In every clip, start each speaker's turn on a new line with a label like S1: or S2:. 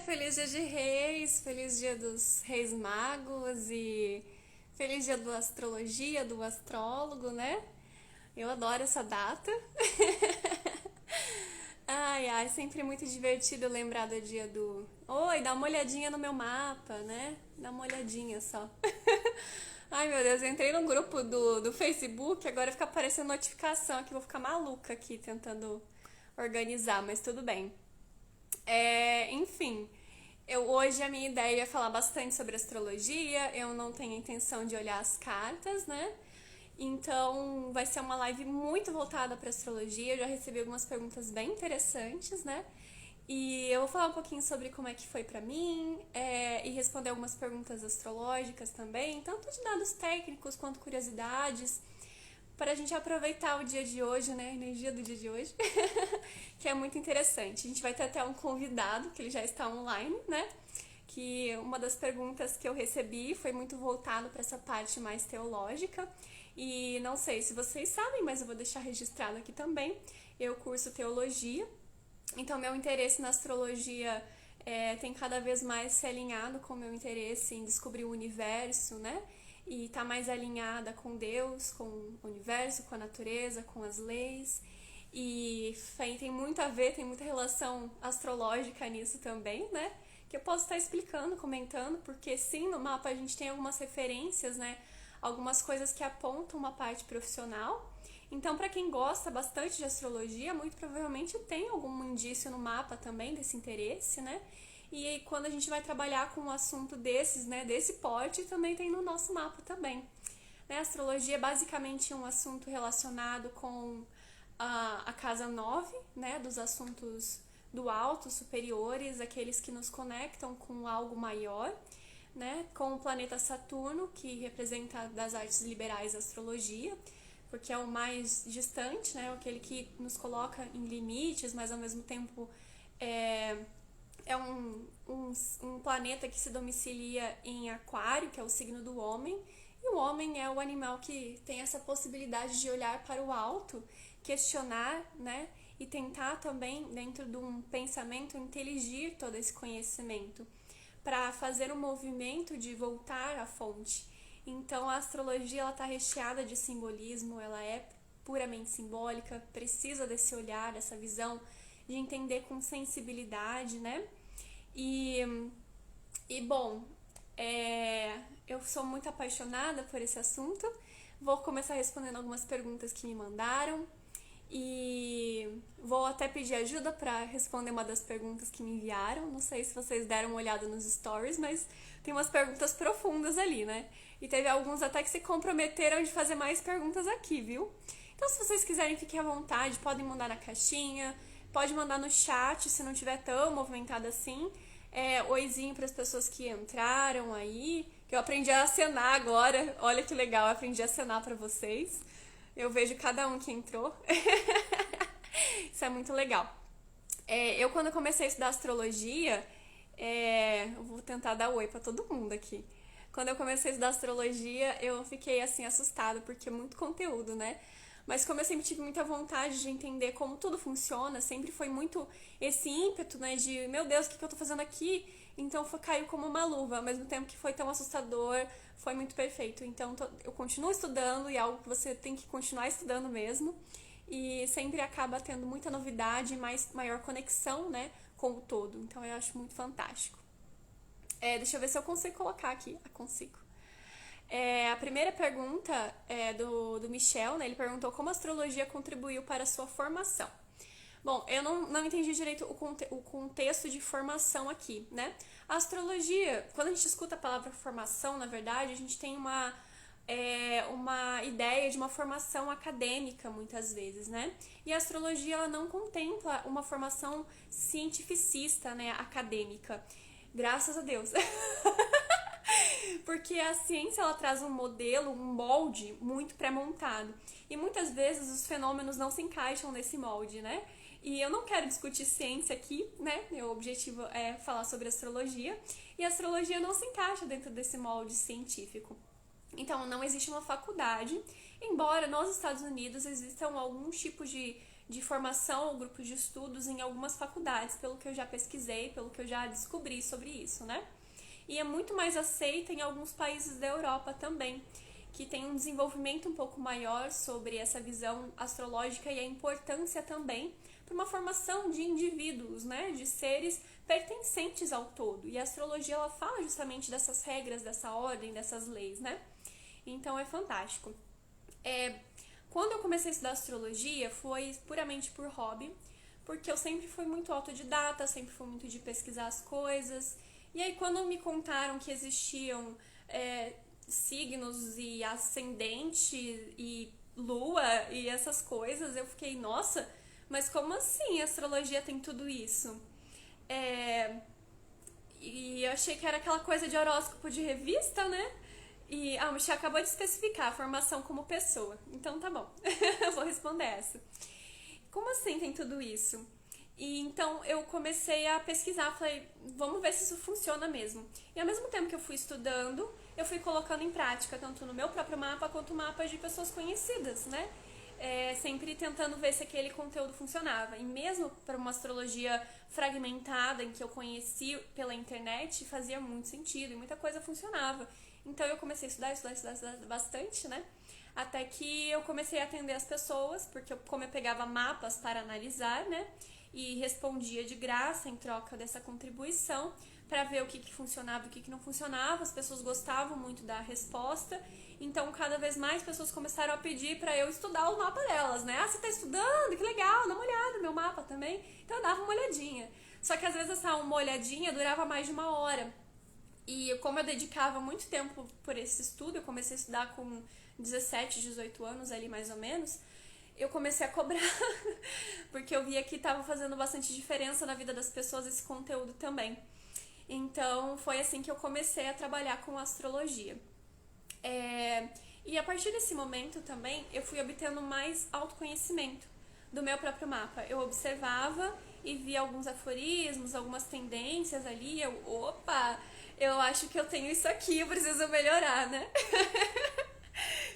S1: Feliz dia de Reis, feliz dia dos Reis Magos e feliz dia do astrologia, do astrólogo, né? Eu adoro essa data. Ai, ai, sempre muito divertido lembrar do dia do. Oi, dá uma olhadinha no meu mapa, né? Dá uma olhadinha só. Ai, meu Deus, eu entrei no grupo do Facebook, agora fica aparecendo notificação aqui, vou ficar maluca aqui tentando organizar, mas tudo bem. Enfim, hoje a minha ideia é falar bastante sobre astrologia. Eu não tenho intenção de olhar as cartas, né? Então vai ser uma live muito voltada para astrologia. Eu já recebi algumas perguntas bem interessantes, né? E eu vou falar um pouquinho sobre como é que foi pra mim, e responder algumas perguntas astrológicas também, tanto de dados técnicos quanto curiosidades, para a gente aproveitar o dia de hoje, né? A energia do dia de hoje, que é muito interessante. A gente vai ter até um convidado, que ele já está online, né? Que uma das perguntas que eu recebi foi muito voltado para essa parte mais teológica. E não sei se vocês sabem, mas eu vou deixar registrado aqui também. Eu curso teologia, então meu interesse na astrologia tem cada vez mais se alinhado com o meu interesse em descobrir o universo, né? E tá mais alinhada com Deus, com o universo, com a natureza, com as leis. E tem muito a ver, tem muita relação astrológica nisso também, né? Que eu posso estar explicando, comentando, porque sim, no mapa a gente tem algumas referências, né? Algumas coisas que apontam uma parte profissional. Então, para quem gosta bastante de astrologia, muito provavelmente tem algum indício no mapa também desse interesse, né? E quando a gente vai trabalhar com um assunto desses, né, desse porte, também tem no nosso mapa também. Né? A astrologia é basicamente um assunto relacionado com a casa 9, né, dos assuntos do alto, superiores, aqueles que nos conectam com algo maior, né, com o planeta Saturno, que representa das artes liberais a astrologia, porque é o mais distante, né, aquele que nos coloca em limites, mas ao mesmo tempo é um planeta que se domicilia em Aquário, que é o signo do homem, e o homem é o animal que tem essa possibilidade de olhar para o alto, questionar, né, e tentar também, dentro de um pensamento, inteligir todo esse conhecimento, para fazer um movimento de voltar à fonte. Então a astrologia ela está recheada de simbolismo, ela é puramente simbólica, precisa desse olhar, dessa visão de entender com sensibilidade, né? E bom, eu sou muito apaixonada por esse assunto. Vou começar respondendo algumas perguntas que me mandaram e vou até pedir ajuda para responder uma das perguntas que me enviaram. Não sei se vocês deram uma olhada nos stories, mas tem umas perguntas profundas ali, né? E teve alguns até que se comprometeram de fazer mais perguntas aqui, viu? Então, se vocês quiserem, fiquem à vontade, podem mandar na caixinha, pode mandar no chat se não tiver tão movimentado assim. Oizinho para as pessoas que entraram aí, que eu aprendi a acenar agora. Olha que legal, eu aprendi a acenar para vocês. Eu vejo cada um que entrou. Isso é muito legal. Eu, quando comecei a estudar astrologia, eu vou tentar dar oi pra todo mundo aqui. Quando eu comecei a estudar astrologia, eu fiquei assim assustada, porque é muito conteúdo, né? Mas como eu sempre tive muita vontade de entender como tudo funciona, sempre foi muito esse ímpeto, né, de meu Deus, o que eu tô fazendo aqui? Então caiu como uma luva, ao mesmo tempo que foi tão assustador, foi muito perfeito. Então eu continuo estudando e é algo que você tem que continuar estudando mesmo. E sempre acaba tendo muita novidade e maior conexão, né, com o todo. Então eu acho muito fantástico. Deixa eu ver se eu consigo colocar aqui. Consigo. A primeira pergunta é do Michel, né? Ele perguntou como a astrologia contribuiu para a sua formação. Bom, eu não entendi direito o contexto de formação aqui, né? A astrologia, quando a gente escuta a palavra formação, na verdade, a gente tem uma ideia de uma formação acadêmica, muitas vezes, né? E a astrologia, ela não contempla uma formação cientificista, né? Acadêmica. Graças a Deus. Porque a ciência ela traz um modelo, um molde muito pré-montado. E muitas vezes os fenômenos não se encaixam nesse molde, né? E eu não quero discutir ciência aqui, né? Meu objetivo é falar sobre astrologia. E a astrologia não se encaixa dentro desse molde científico. Então, não existe uma faculdade, embora nos Estados Unidos existam alguns tipos de formação ou grupo de estudos em algumas faculdades, pelo que eu já pesquisei, pelo que eu já descobri sobre isso, né? E é muito mais aceita em alguns países da Europa também, que tem um desenvolvimento um pouco maior sobre essa visão astrológica e a importância também para uma formação de indivíduos, né, de seres pertencentes ao todo. E a astrologia ela fala justamente dessas regras, dessa ordem, dessas leis, né? Então é fantástico. Quando eu comecei a estudar astrologia foi puramente por hobby, porque eu sempre fui muito autodidata, sempre fui muito de pesquisar as coisas. E aí quando me contaram que existiam signos e ascendente e lua e essas coisas, eu fiquei, nossa, mas como assim a astrologia tem tudo isso? E eu achei que era aquela coisa de horóscopo de revista, né? E a Michelle acabou de especificar a formação como pessoa. Então tá bom, eu vou responder essa. Como assim tem tudo isso? E então eu comecei a pesquisar, falei, vamos ver se isso funciona mesmo. E ao mesmo tempo que eu fui estudando, eu fui colocando em prática, tanto no meu próprio mapa quanto mapas de pessoas conhecidas, né? Sempre tentando ver se aquele conteúdo funcionava. E mesmo para uma astrologia fragmentada, em que eu conheci pela internet, fazia muito sentido e muita coisa funcionava. Então eu comecei a estudar bastante, né? Até que eu comecei a atender as pessoas, porque como eu pegava mapas para analisar, né? E respondia de graça em troca dessa contribuição para ver o que funcionava e o que não funcionava. As pessoas gostavam muito da resposta, então cada vez mais pessoas começaram a pedir para eu estudar o mapa delas, né? Ah, você tá estudando? Que legal, dá uma olhada no meu mapa também. Então eu dava uma olhadinha. Só que às vezes essa uma olhadinha durava mais de uma hora. E como eu dedicava muito tempo por esse estudo, eu comecei a estudar com 17, 18 anos ali mais ou menos, eu comecei a cobrar, porque eu via que estava fazendo bastante diferença na vida das pessoas esse conteúdo também. Então foi assim que eu comecei a trabalhar com astrologia. E a partir desse momento também eu fui obtendo mais autoconhecimento do meu próprio mapa. Eu observava e via alguns aforismos, algumas tendências ali, opa, eu acho que eu tenho isso aqui, eu preciso melhorar, né?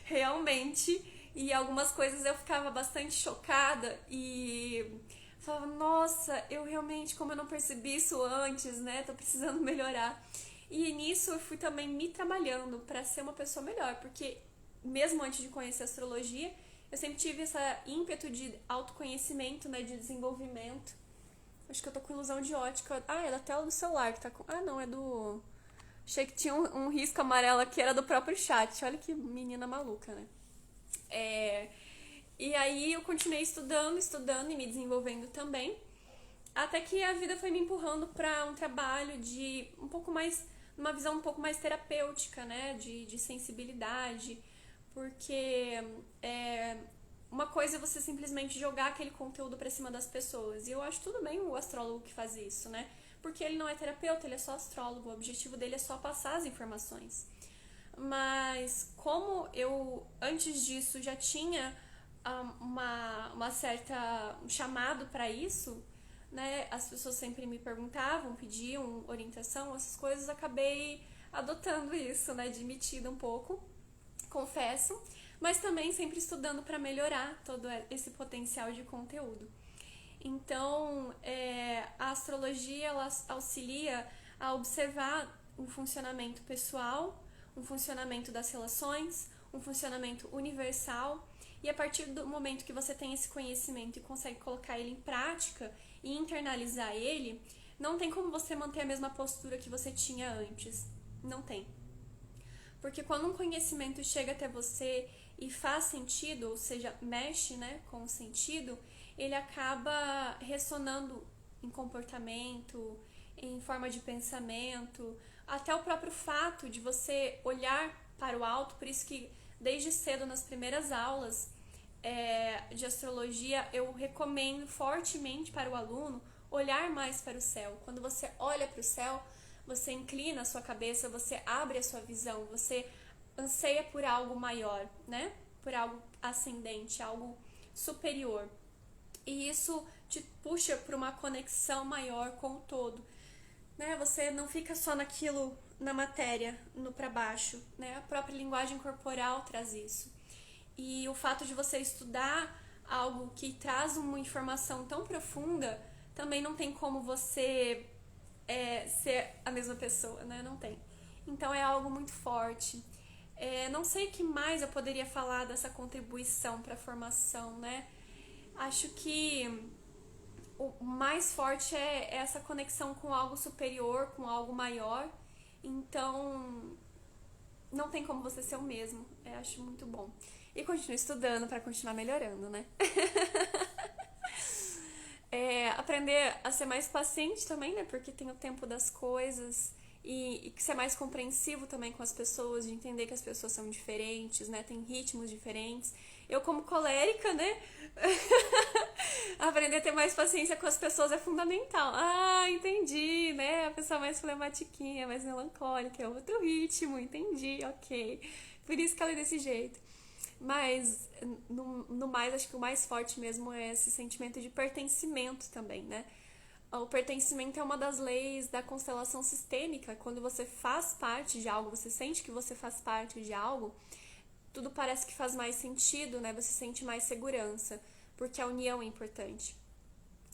S1: Realmente. E algumas coisas eu ficava bastante chocada e falava, nossa, eu realmente, como eu não percebi isso antes, né? Tô precisando melhorar. E nisso eu fui também me trabalhando para ser uma pessoa melhor, porque mesmo antes de conhecer a astrologia, eu sempre tive esse ímpeto de autoconhecimento, né? De desenvolvimento. Acho que eu tô com ilusão de ótica. Ah, é da tela do celular que tá com... Ah, não, é do... Achei que tinha um risco amarelo aqui, era do próprio chat. Olha que menina maluca, né? E aí eu continuei estudando e me desenvolvendo também, até que a vida foi me empurrando para um trabalho de um pouco mais, uma visão um pouco mais terapêutica, né, de sensibilidade, porque uma coisa é você simplesmente jogar aquele conteúdo para cima das pessoas, e eu acho tudo bem o astrólogo que faz isso, né, porque ele não é terapeuta, ele é só astrólogo, o objetivo dele é só passar as informações. Mas como eu antes disso já tinha uma certa um chamado para isso, né? As pessoas sempre me perguntavam, pediam orientação, essas coisas, acabei adotando isso, né? Admitido um pouco, confesso, mas também sempre estudando para melhorar todo esse potencial de conteúdo. Então, a astrologia ela auxilia a observar um funcionamento pessoal, um funcionamento das relações, um funcionamento universal, e a partir do momento que você tem esse conhecimento e consegue colocar ele em prática e internalizar ele, não tem como você manter a mesma postura que você tinha antes. Não tem. Porque quando um conhecimento chega até você e faz sentido, ou seja, mexe, né, com o sentido, ele acaba ressonando em comportamento, em forma de pensamento, até o próprio fato de você olhar para o alto. Por isso que desde cedo nas primeiras aulas de astrologia eu recomendo fortemente para o aluno olhar mais para o céu. Quando você olha para o céu, você inclina a sua cabeça, você abre a sua visão, você anseia por algo maior, né? Por algo ascendente, algo superior. E isso te puxa para uma conexão maior com o todo, né? Você não fica só naquilo, na matéria, no para baixo, né? A própria linguagem corporal traz isso. E o fato de você estudar algo que traz uma informação tão profunda, também não tem como você ser a mesma pessoa, né? Não tem. Então é algo muito forte. Não sei o que mais eu poderia falar dessa contribuição para a formação, né? Acho que o mais forte é essa conexão com algo superior, com algo maior. Então, não tem como você ser o mesmo. Acho muito bom. E continuo estudando para continuar melhorando, né? Aprender a ser mais paciente também, né? Porque tem o tempo das coisas. E ser mais compreensivo também com as pessoas, de entender que as pessoas são diferentes, né? Tem ritmos diferentes. Eu, como colérica, né? Aprender a ter mais paciência com as pessoas é fundamental. Ah, entendi, né? A pessoa mais flematiquinha, mais melancólica, é outro ritmo, entendi, ok. Por isso que ela é desse jeito. Mas, no mais, acho que o mais forte mesmo é esse sentimento de pertencimento também, né? O pertencimento é uma das leis da constelação sistêmica. Quando você faz parte de algo, você sente que você faz parte de algo, tudo parece que faz mais sentido, né? Você sente mais segurança, porque a união é importante.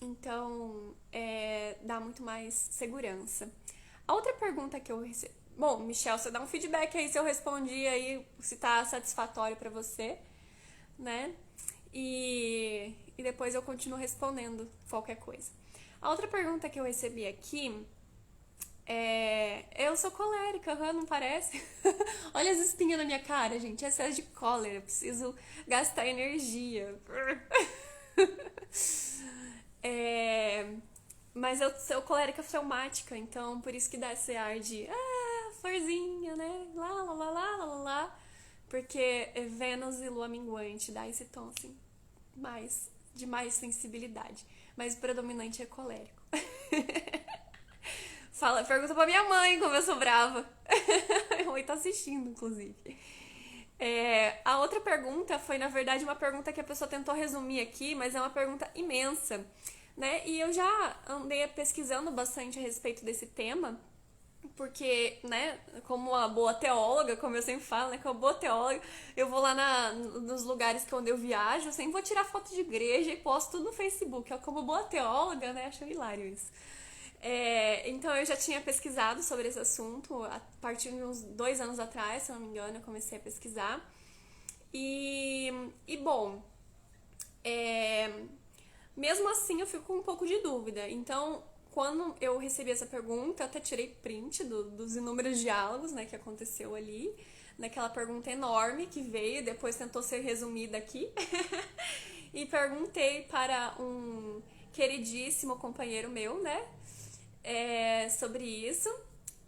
S1: Então, dá muito mais segurança. A outra pergunta que eu recebi... Bom, Michel, você dá um feedback aí se eu respondi aí, se tá satisfatório pra você, né? E depois eu continuo respondendo qualquer coisa. A outra pergunta que eu recebi aqui eu sou colérica, não parece? Olha as espinhas na minha cara, gente. Excesso de cólera. Eu preciso gastar energia. Mas eu sou colérica fleumática, então por isso que dá esse ar de florzinha, né? Lá, lá, lá, lá, lá, lá. Porque é Vênus e Lua minguante, dá esse tom assim, de mais sensibilidade. Mas o predominante é colérico. Pergunta pra minha mãe como eu sou brava. Minha mãe tá assistindo, inclusive. A outra pergunta foi, na verdade, uma pergunta que a pessoa tentou resumir aqui, mas é uma pergunta imensa, né? E eu já andei pesquisando bastante a respeito desse tema, porque, né, como uma boa teóloga, como eu sempre falo, né, como uma boa teóloga, eu vou lá nos lugares onde eu viajo, eu sempre vou tirar foto de igreja e posto tudo no Facebook. Como boa teóloga, né, acho hilário isso. Então eu já tinha pesquisado sobre esse assunto a partir de uns 2 anos atrás, se não me engano, eu comecei a pesquisar. Bom, mesmo assim eu fico com um pouco de dúvida. Então, quando eu recebi essa pergunta, eu até tirei print dos inúmeros diálogos, né, que aconteceu ali, naquela pergunta enorme que veio, depois tentou ser resumida aqui. E perguntei para um queridíssimo companheiro meu, né, sobre isso,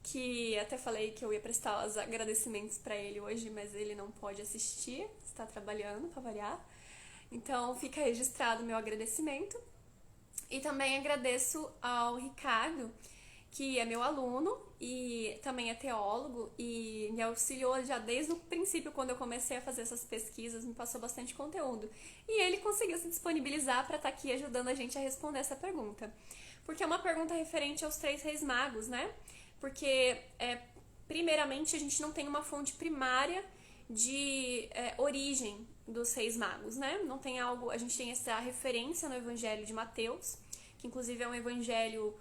S1: que até falei que eu ia prestar os agradecimentos para ele hoje, mas ele não pode assistir, está trabalhando para variar. Então fica registrado o meu agradecimento. E também agradeço ao Ricardo, que é meu aluno e também é teólogo e me auxiliou já desde o princípio, quando eu comecei a fazer essas pesquisas, me passou bastante conteúdo. E ele conseguiu se disponibilizar para estar aqui ajudando a gente a responder essa pergunta. Porque é uma pergunta referente aos 3 reis magos, né? Porque, primeiramente, a gente não tem uma fonte primária de origem dos reis magos, né? Não tem algo... A gente tem essa referência no Evangelho de Mateus, que inclusive é um evangelho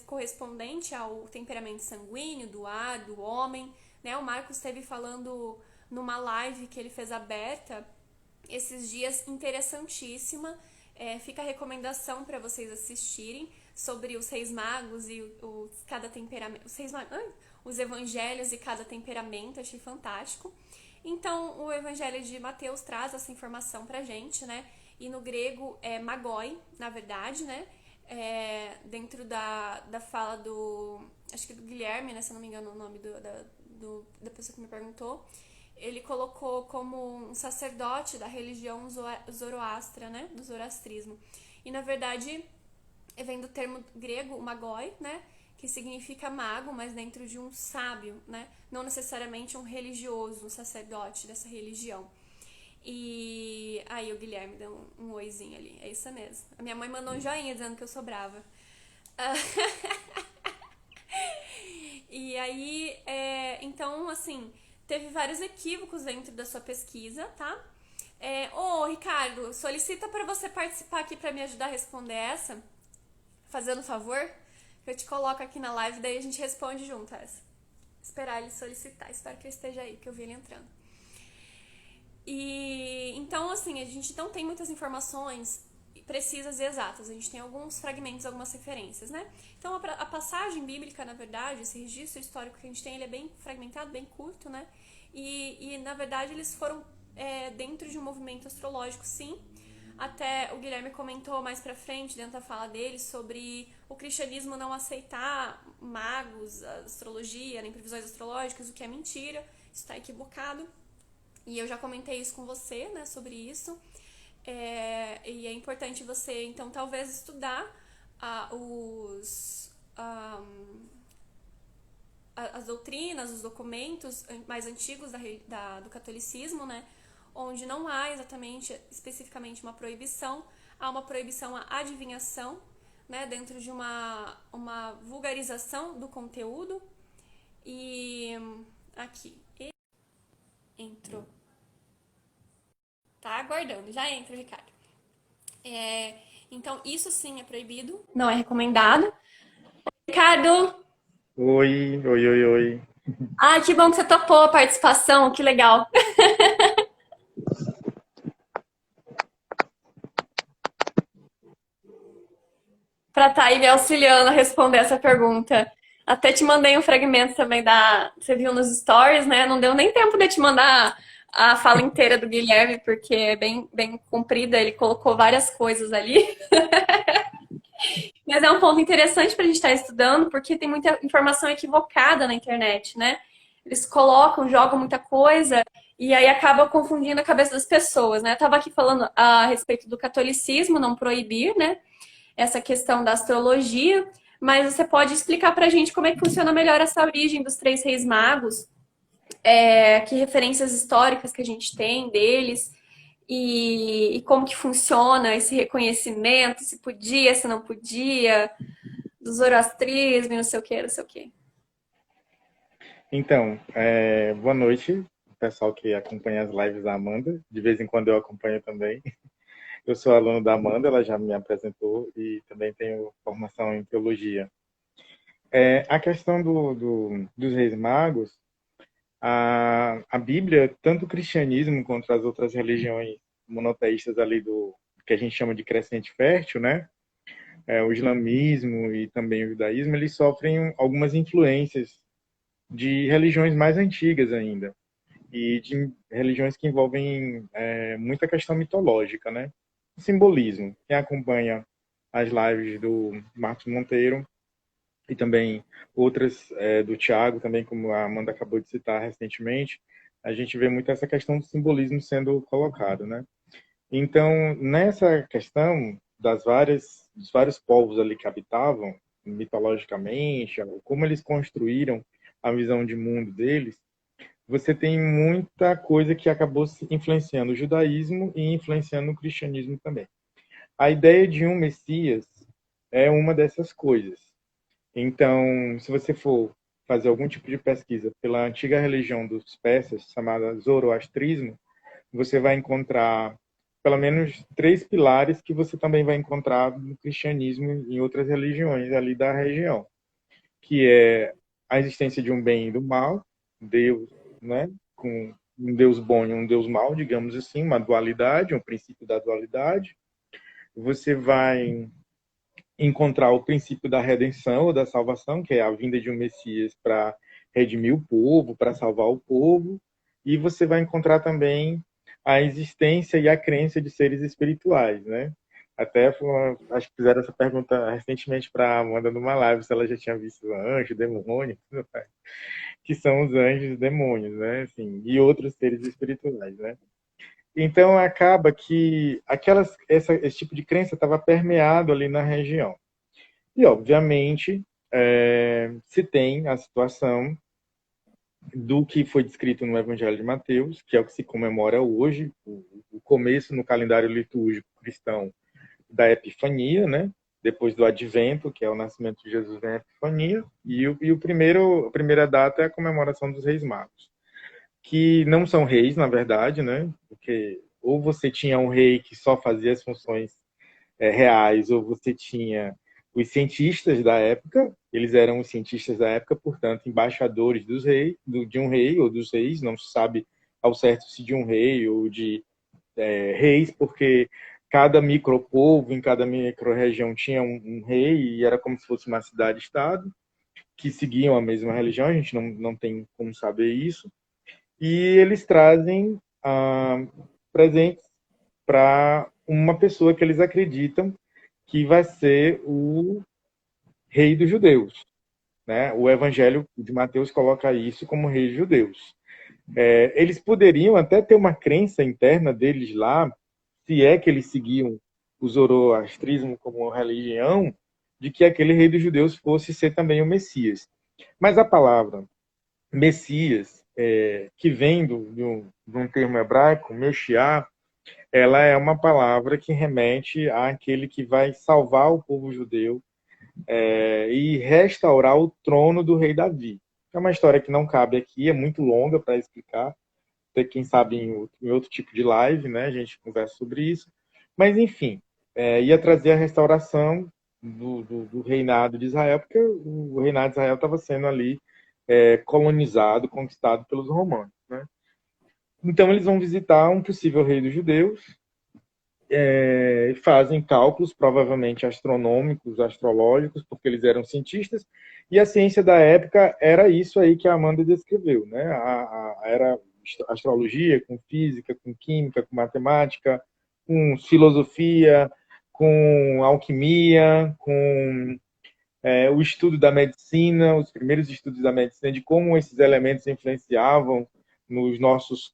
S1: correspondente ao temperamento sanguíneo, do ar, do homem, né? O Marcos esteve falando numa live que ele fez aberta esses dias, interessantíssima. Fica a recomendação para vocês assistirem sobre os reis magos e cada temperamento, os evangelhos e cada temperamento. Achei fantástico. Então, o evangelho de Mateus traz essa informação pra gente, né? E no grego é magoi, na verdade, né? Dentro da fala acho que do Guilherme, né? Se eu não me engano o nome da pessoa que me perguntou, ele colocou como um sacerdote da religião zoroastra, né? Do zoroastrismo. E, na verdade, vem do termo grego magoi, né? Que significa mago, mas dentro de um sábio, né? Não necessariamente um religioso, um sacerdote dessa religião. E aí o Guilherme deu um oizinho ali, é isso mesmo. A minha mãe mandou um joinha dizendo que eu sou brava. E aí, então, assim, teve vários equívocos dentro da sua pesquisa, tá? Ô, Ricardo, solicita para você participar aqui para me ajudar a responder essa, fazendo um favor. Eu te coloco aqui na live, daí a gente responde junto essa. Esperar ele solicitar. Espero que ele esteja aí, que eu vi ele entrando. E então, assim, a gente não tem muitas informações precisas e exatas. A gente tem alguns fragmentos, algumas referências, né? Então, a passagem bíblica, na verdade, esse registro histórico que a gente tem, ele é bem fragmentado, bem curto, né? E na verdade, eles foram dentro de um movimento astrológico, sim. Até o Guilherme comentou mais pra frente, dentro da fala dele, sobre o cristianismo não aceitar magos, astrologia, nem previsões astrológicas, o que é mentira. Isso está equivocado. E eu já comentei isso com você, né, sobre isso. E é importante você, então, talvez estudar as doutrinas, os documentos mais antigos do catolicismo, né, onde não há exatamente, especificamente uma proibição, há uma proibição à adivinhação, né, dentro de uma vulgarização do conteúdo. E aqui, entrou. Tá aguardando, já entra, Ricardo. Então, isso sim é proibido, não é recomendado. Ricardo,
S2: Oi, oi, oi, oi.
S1: que bom que você topou a participação, que legal. Pra estar aí me auxiliando a responder essa pergunta. Até te mandei um fragmento também Você viu nos stories, né? Não deu nem tempo de te mandar a fala inteira do Guilherme, porque é bem, bem comprida, ele colocou várias coisas ali. Mas é um ponto interessante para a gente estar estudando, porque tem muita informação equivocada na internet, né? Eles colocam, jogam muita coisa e aí acaba confundindo a cabeça das pessoas, né? Eu estava aqui falando a respeito do catolicismo, não proibir, né? Essa questão da astrologia, mas você pode explicar para a gente como é que funciona melhor essa origem dos três reis magos, que referências históricas que a gente tem deles e como que funciona esse reconhecimento, se podia, se não podia, do zoroastrismo e não sei o que, não sei o que.
S2: Então, boa noite, pessoal que acompanha as lives da Amanda. De vez em quando eu acompanho também. Eu sou aluno da Amanda, ela já me apresentou e também tenho formação em teologia. A questão dos Reis Magos, a Bíblia, tanto o cristianismo quanto as outras religiões monoteístas ali do que a gente chama de crescente fértil, né? O islamismo e também o judaísmo, eles sofrem algumas influências de religiões mais antigas ainda e de religiões que envolvem muita questão mitológica, né? O simbolismo. Quem acompanha as lives do Marcos Monteiro e também outras do Tiago, também como a Amanda acabou de citar recentemente, a gente vê muito essa questão do simbolismo sendo colocado, né? Então, nessa questão dos vários povos ali que habitavam mitologicamente, como eles construíram a visão de mundo deles, você tem muita coisa que acabou influenciando o judaísmo e influenciando o cristianismo também. A ideia de um Messias é uma dessas coisas. Então, se você for fazer algum tipo de pesquisa pela antiga religião dos persas, chamada Zoroastrismo, você vai encontrar pelo menos três pilares que você também vai encontrar no cristianismo e em outras religiões ali da região, que é a existência de um bem e do mal, Deus, né, com um Deus bom e um Deus mau, digamos assim, uma dualidade, um princípio da dualidade. Você vai encontrar o princípio da redenção ou da salvação, que é a vinda de um Messias para redimir o povo, para salvar o povo, e você vai encontrar também a existência e a crença de seres espirituais, né? Até acho que fizeram essa pergunta recentemente para a Amanda numa live, se ela já tinha visto anjo, demônio, que são os anjos e demônios, né? Assim, e outros seres espirituais, né? Então acaba que esse tipo de crença estava permeado ali na região. E, obviamente, se tem a situação do que foi descrito no Evangelho de Mateus, que é o que se comemora hoje, o começo no calendário litúrgico cristão da Epifania, né? Depois do Advento, que é o nascimento de Jesus na Epifania, a primeira data é a comemoração dos Reis Magos, que não são reis, na verdade, né? Porque ou você tinha um rei que só fazia as funções reais, ou você tinha os cientistas da época, eles eram os cientistas da época, portanto, embaixadores dos reis, de um rei ou dos reis, não se sabe ao certo se de um rei ou de reis, porque cada micropovo, em cada micro-região tinha um rei e era como se fosse uma cidade-estado, que seguiam a mesma religião, a gente não tem como saber isso, e eles trazem presentes para uma pessoa que eles acreditam que vai ser o rei dos judeus. Né? O Evangelho de Mateus coloca isso como rei dos judeus. Eles poderiam até ter uma crença interna deles lá, se é que eles seguiam o zoroastrismo como religião, de que aquele rei dos judeus fosse ser também o Messias. Mas a palavra Messias, que vem de um termo hebraico, Meshiá, ela é uma palavra que remete àquele que vai salvar o povo judeu e restaurar o trono do rei Davi. É uma história que não cabe aqui, é muito longa para explicar. Até quem sabe em outro tipo de live, né? A gente conversa sobre isso. Mas, enfim, ia trazer a restauração do reinado de Israel, porque o reinado de Israel estava sendo ali colonizado, conquistado pelos romanos. Né? Então, eles vão visitar um possível rei dos judeus, fazem cálculos, provavelmente astronômicos, astrológicos, porque eles eram cientistas, e a ciência da época era isso aí que a Amanda descreveu, né? Era astrologia, com física, com química, com matemática, com filosofia, com alquimia, com o estudo da medicina, os primeiros estudos da medicina, de como esses elementos influenciavam nos nossos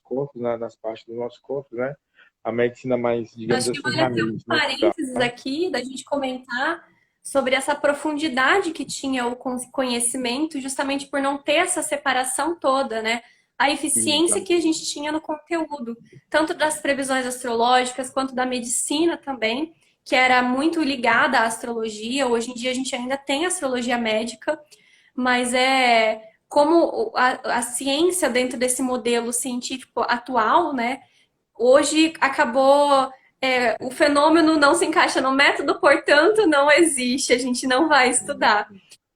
S2: corpos, nas partes dos nossos corpos, né? A medicina mais, digamos
S1: Acho que
S2: assim,
S1: vale até um
S2: raiz. Né?
S1: parênteses aqui da gente comentar sobre essa profundidade que tinha o conhecimento, justamente por não ter essa separação toda, né? A eficiência
S2: Exato.
S1: que a gente tinha no conteúdo, tanto das previsões astrológicas quanto da medicina também, que era muito ligada à astrologia. Hoje em dia a gente ainda tem astrologia médica, mas é como a ciência dentro desse modelo científico atual, né? Hoje acabou, o fenômeno não se encaixa no método, portanto, não existe, a gente não vai estudar.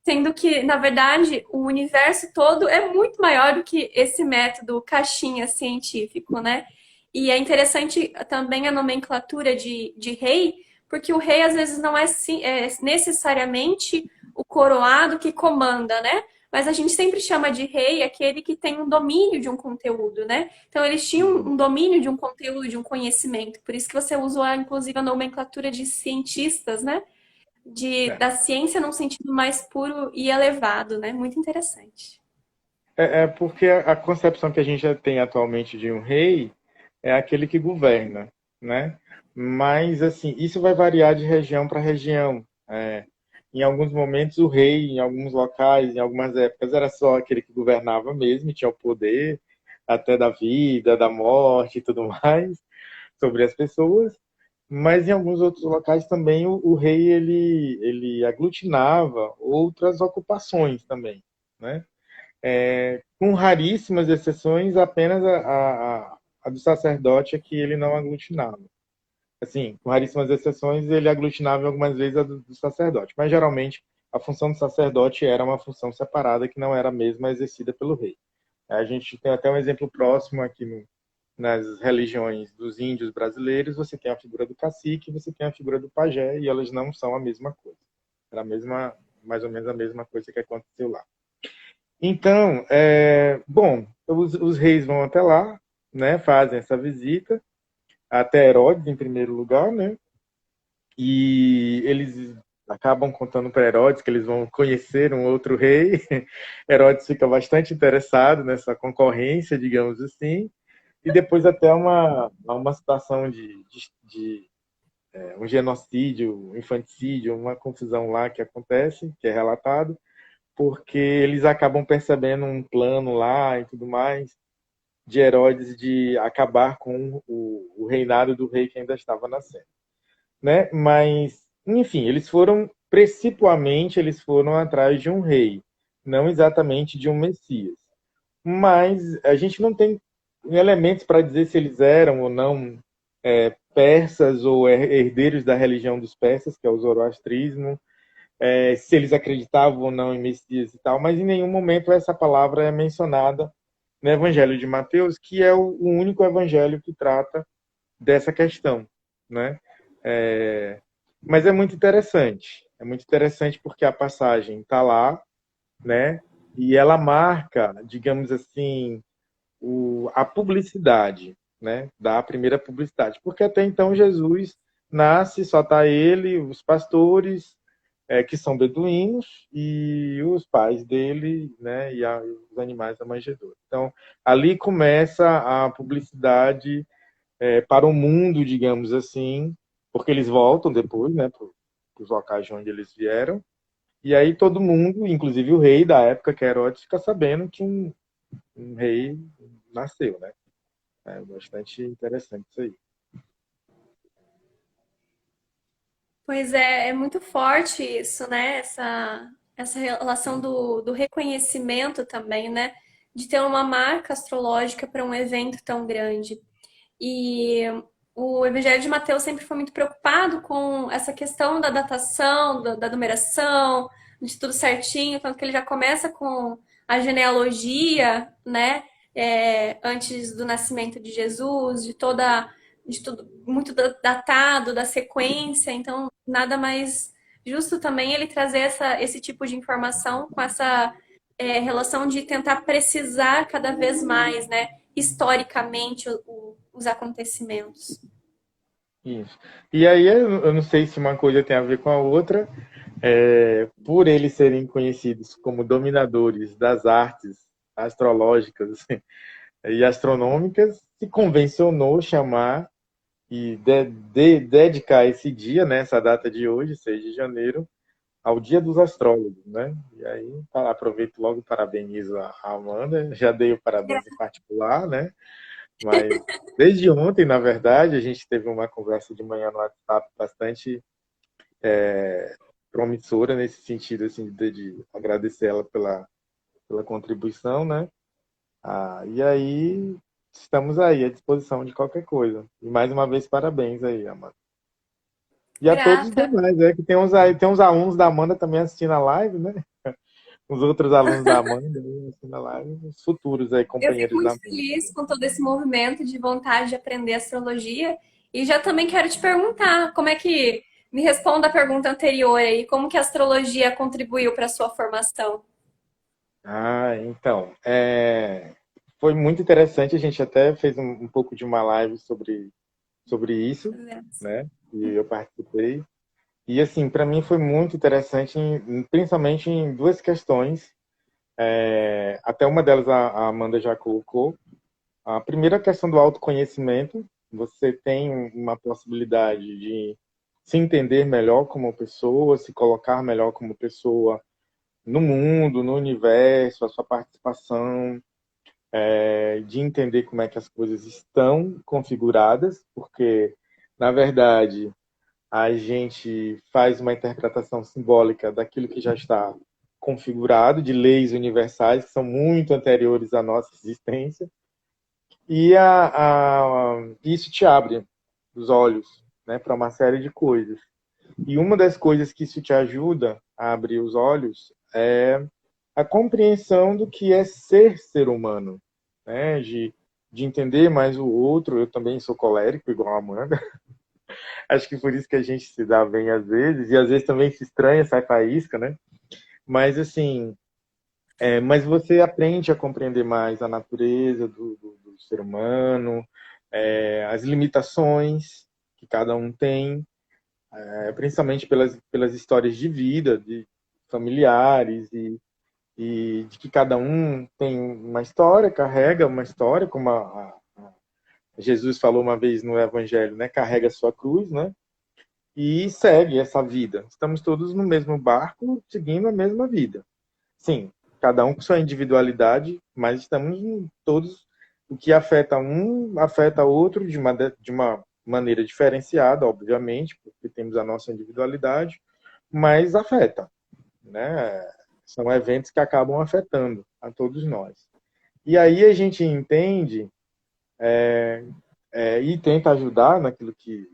S1: Sendo que, na verdade, o universo todo é muito maior do que esse método caixinha científico, né? E é interessante também a nomenclatura de rei, porque o rei às vezes não é necessariamente o coroado que comanda, né? Mas a gente sempre chama de rei aquele que tem um domínio de um conteúdo, né? Então eles tinham um domínio de um conteúdo, de um conhecimento. Por isso que você usa, inclusive, a nomenclatura de cientistas, né? Da ciência num sentido mais puro e elevado, né? Muito interessante.
S2: Porque a concepção que a gente já tem atualmente de um rei é aquele que governa, né? Mas, assim, isso vai variar de região para região. Em alguns momentos, o rei, em alguns locais, em algumas épocas, era só aquele que governava mesmo, e tinha o poder até da vida, da morte e tudo mais sobre as pessoas. Mas em alguns outros locais também o rei ele aglutinava outras ocupações também, né? Com raríssimas exceções, apenas a do sacerdote é que ele não aglutinava. Assim, com raríssimas exceções, ele aglutinava algumas vezes a do sacerdote, mas geralmente a função do sacerdote era uma função separada que não era a mesma exercida pelo rei. A gente tem até um exemplo próximo aqui nas religiões dos índios brasileiros, você tem a figura do cacique, você tem a figura do pajé, e elas não são a mesma coisa. Era mais ou menos a mesma coisa que aconteceu lá. Então, bom, os reis vão até lá, né, fazem essa visita, até Herodes em primeiro lugar, né, e eles acabam contando para Herodes que eles vão conhecer um outro rei. Herodes fica bastante interessado nessa concorrência, digamos assim, e depois até uma situação de um genocídio, um infanticídio, uma confusão lá que acontece, que é relatado, porque eles acabam percebendo um plano lá e tudo mais de Herodes de acabar com o reinado do rei que ainda estava nascendo, né? Mas, enfim, eles foram atrás de um rei, não exatamente de um Messias. Mas a gente não tem elementos para dizer se eles eram ou não persas ou herdeiros da religião dos persas, que é o zoroastrismo, se eles acreditavam ou não em Messias e tal, mas em nenhum momento essa palavra é mencionada no Evangelho de Mateus, que é o único evangelho que trata dessa questão, né? É, mas é muito interessante porque a passagem está lá, né? E ela marca, digamos assim, a publicidade, né? Da primeira publicidade, porque até então Jesus nasce, só está ele, os pastores, que são beduínos, e os pais dele, né? E os animais da manjedoura. Então, ali começa a publicidade para o mundo, digamos assim, porque eles voltam depois, né, para os locais de onde eles vieram, e aí todo mundo, inclusive o rei da época, que é Herodes, fica sabendo que um rei nasceu, né? É bastante interessante isso aí.
S1: Pois é, é muito forte isso, né? Essa relação do reconhecimento também, né? De ter uma marca astrológica para um evento tão grande. E o Evangelho de Mateus sempre foi muito preocupado com essa questão da datação, da numeração, de tudo certinho, tanto que ele já começa com a genealogia, né? Antes do nascimento de Jesus, de tudo muito datado, da sequência, então nada mais justo também ele trazer esse tipo de informação com essa relação de tentar precisar cada vez mais, né? Historicamente os acontecimentos.
S2: Isso. E aí eu não sei se uma coisa tem a ver com a outra, por eles serem conhecidos como dominadores das artes astrológicas e astronômicas, se convencionou chamar e dedicar esse dia, né, essa data de hoje, 6 de janeiro, ao Dia dos Astrólogos, né? E aí aproveito logo e parabenizo a Amanda, já dei o parabéns em particular, né? Mas desde ontem, na verdade, a gente teve uma conversa de manhã no WhatsApp bastante promissora nesse sentido, assim, de agradecer ela pela contribuição, né? E aí estamos aí à disposição de qualquer coisa. E mais uma vez, parabéns aí, Amanda. E a todos os
S1: Grata.
S2: demais, que tem uns alunos da Amanda também assistindo a live, né? Os outros alunos da Amanda assistindo a live, os futuros aí,
S1: Eu fico
S2: companheiros da
S1: muito
S2: Amanda.
S1: feliz com todo esse movimento de vontade de aprender astrologia e já também quero te perguntar como é que me responda a pergunta anterior aí, como que a astrologia contribuiu para a sua formação?
S2: Então, foi muito interessante, a gente até fez um pouco de uma live sobre isso, né? E eu participei. E assim, para mim foi muito interessante, principalmente em duas questões. Até uma delas a Amanda já colocou. A primeira questão do autoconhecimento. Você tem uma possibilidade de se entender melhor como pessoa, se colocar melhor como pessoa no mundo, no universo, a sua participação, de entender como é que as coisas estão configuradas, porque, na verdade, a gente faz uma interpretação simbólica daquilo que já está configurado, de leis universais que são muito anteriores à nossa existência, e isso te abre os olhos, né, para uma série de coisas. E uma das coisas que isso te ajuda a abrir os olhos é a compreensão do que é ser humano, né, de entender mais o outro. Eu também sou colérico, igual a Amanda. Acho que por isso que a gente se dá bem às vezes, e às vezes também se estranha, sai faísca, né? Mas assim, mas você aprende a compreender mais a natureza do ser humano, as limitações que cada um tem, principalmente pelas histórias de vida, de familiares, e de que cada um tem uma história, carrega uma história, como Jesus falou uma vez no Evangelho, né? Carrega a sua cruz, né? E segue essa vida. Estamos todos no mesmo barco, seguindo a mesma vida. Sim, cada um com sua individualidade, mas estamos todos. O que afeta um afeta outro de uma maneira diferenciada, obviamente, porque temos a nossa individualidade, mas afeta, né? São eventos que acabam afetando a todos nós. E aí a gente entende e tenta ajudar naquilo que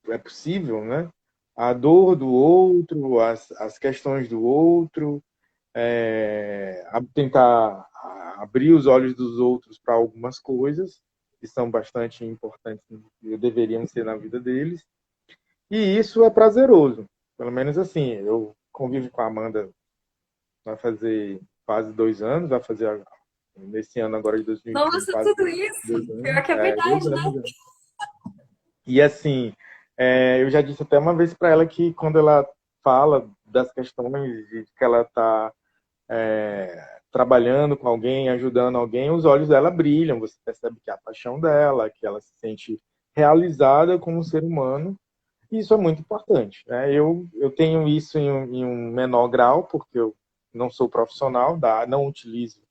S2: é possível, né? A dor do outro, as questões do outro, tentar abrir os olhos dos outros para algumas coisas que são bastante importantes e deveriam ser na vida deles. E isso é prazeroso. Pelo menos assim, eu convivo com a Amanda, vai fazer quase 2 anos, vai fazer nesse ano agora de 2021
S1: Nossa,
S2: quase
S1: tudo isso!
S2: 2 anos.
S1: Pior que é
S2: Dois
S1: verdade, né?
S2: anos. E assim, eu já disse até uma vez para ela que quando ela fala das questões de que ela está trabalhando com alguém, ajudando alguém, os olhos dela brilham, você percebe que é a paixão dela, que ela se sente realizada como ser humano, e isso é muito importante, né? Eu tenho isso em um menor grau, porque eu não sou profissional, não utilizo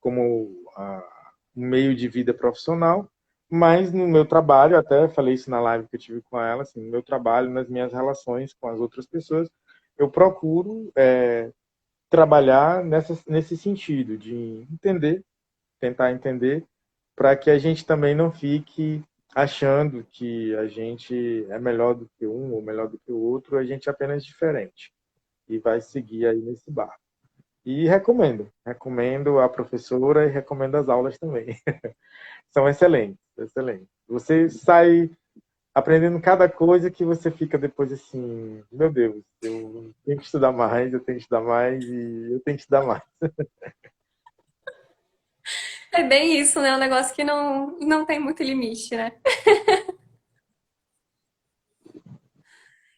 S2: como um meio de vida profissional, mas no meu trabalho, até falei isso na live que eu tive com ela, assim, no meu trabalho, nas minhas relações com as outras pessoas, eu procuro trabalhar nesse sentido, de entender, tentar entender, para que a gente também não fique achando que a gente é melhor do que um ou melhor do que o outro, a gente é apenas diferente e vai seguir aí nesse barco. E recomendo a professora e recomendo as aulas também. São excelentes, excelentes. Você sai aprendendo cada coisa que você fica depois assim, meu Deus, eu tenho que estudar mais, eu tenho que estudar mais e eu tenho que estudar mais.
S1: É bem isso, né? Um negócio que não tem muito limite, né?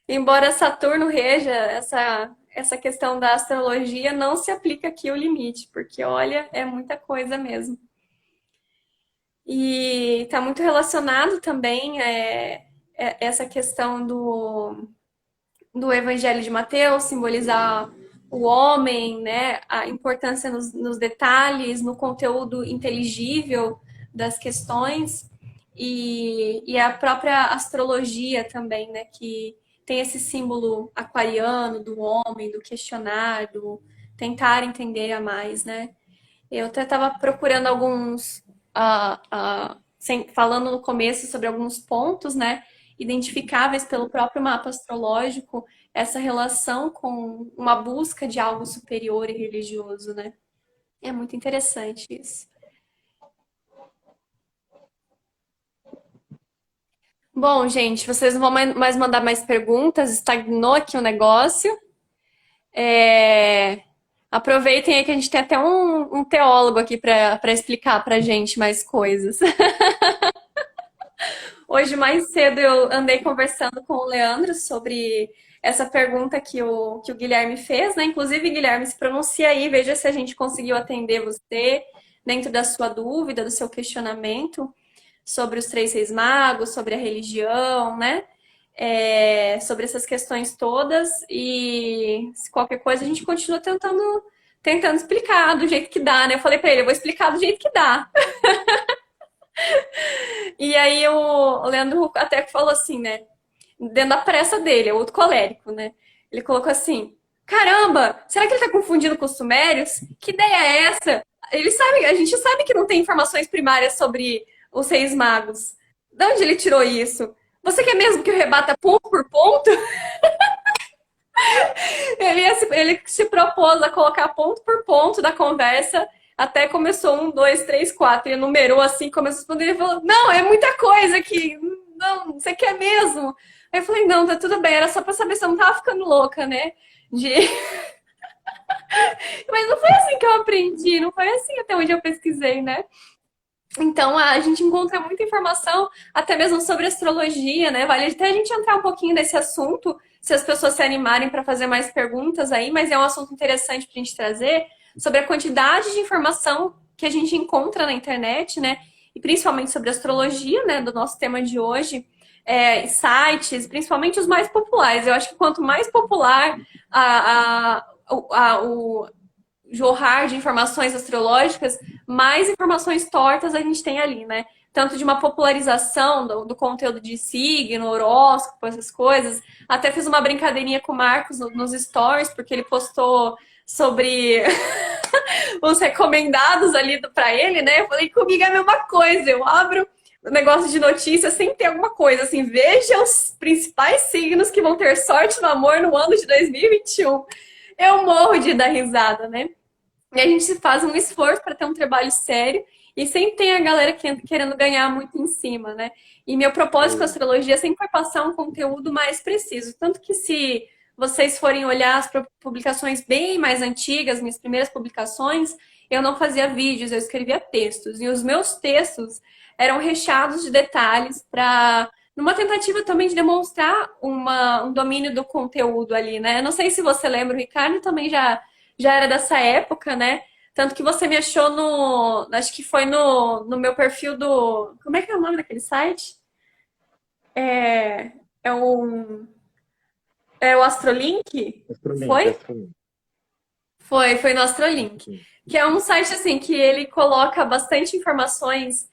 S1: Embora Saturno reja essa questão da astrologia, não se aplica aqui o limite, porque olha, é muita coisa mesmo. E está muito relacionado também essa questão do Evangelho de Mateus, simbolizar o homem, né? A importância nos detalhes, no conteúdo inteligível das questões e a própria astrologia também, né? Que tem esse símbolo aquariano do homem, do questionar, do tentar entender a mais, né? Eu até estava procurando alguns, falando no começo sobre alguns pontos, né, identificáveis pelo próprio mapa astrológico, essa relação com uma busca de algo superior e religioso, né? É muito interessante isso. Bom, gente, vocês não vão mais mandar mais perguntas, estagnou aqui o negócio. É, Aproveitem aí que a gente tem até um teólogo aqui para explicar para gente mais coisas. Hoje, mais cedo, eu andei conversando com o Leandro sobre essa pergunta que o Guilherme fez, né? Inclusive, Guilherme, se pronuncia aí, veja se a gente conseguiu atender você dentro da sua dúvida, do seu questionamento sobre os três reis magos, sobre a religião, né? Sobre essas questões todas. E se qualquer coisa, a gente continua tentando explicar do jeito que dá, né? Eu falei para ele, eu vou explicar do jeito que dá. E aí o Leandro até falou assim, né? Dentro da pressa dele, é outro colérico, né? Ele colocou assim: caramba, será que ele tá confundindo com os sumérios? Que ideia é essa? Ele sabe, a gente sabe que não tem informações primárias sobre os reis magos. De onde ele tirou isso? Você quer mesmo que eu rebata ponto por ponto? Ele se propôs a colocar ponto por ponto da conversa. Até começou 1, 2, 3, 4. Ele numerou assim, começou a responder. Ele falou: não, é muita coisa aqui. Não, você quer mesmo? Aí eu falei: não, tá tudo bem. Era só pra saber se eu não tava ficando louca, né? De... Mas não foi assim que eu aprendi. Não foi assim até onde eu pesquisei, né? Então a gente encontra muita informação, até mesmo sobre astrologia, né? Vale até a gente entrar um pouquinho nesse assunto, se as pessoas se animarem para fazer mais perguntas aí, mas é um assunto interessante para a gente trazer sobre a quantidade de informação que a gente encontra na internet, né? E principalmente sobre astrologia, né? Do nosso tema de hoje. Sites, principalmente os mais populares. Eu acho que quanto mais popular o jorrar de informações astrológicas, mais informações tortas a gente tem ali, né? Tanto de uma popularização do conteúdo de signo, horóscopo, essas coisas. Até fiz uma brincadeirinha com o Marcos nos stories, porque ele postou sobre os recomendados ali para ele, né? Eu falei, comigo é a mesma coisa. Eu abro negócio de notícias sem ter alguma coisa, assim, veja os principais signos que vão ter sorte no amor no ano de 2021. Eu morro de dar risada, né? E a gente faz um esforço para ter um trabalho sério e sempre tem a galera querendo ganhar muito em cima, né? E meu propósito com a
S2: Sim.
S1: astrologia sempre foi passar um conteúdo mais preciso. Tanto que se vocês forem olhar as publicações bem mais antigas, minhas primeiras publicações, eu não fazia vídeos, eu escrevia textos. E os meus textos eram recheados de detalhes para numa tentativa também de demonstrar um domínio do conteúdo ali, né? Eu não sei se você lembra, o Ricardo também já era dessa época, né? Tanto que você me achou no. Acho que foi no meu perfil do. Como é que é o nome daquele site? É, é, um, é o Astrolink?
S2: Astrolink,
S1: Foi?
S2: Astrolink.
S1: Foi no Astrolink.
S2: Sim.
S1: Que é um site assim que ele coloca bastante informações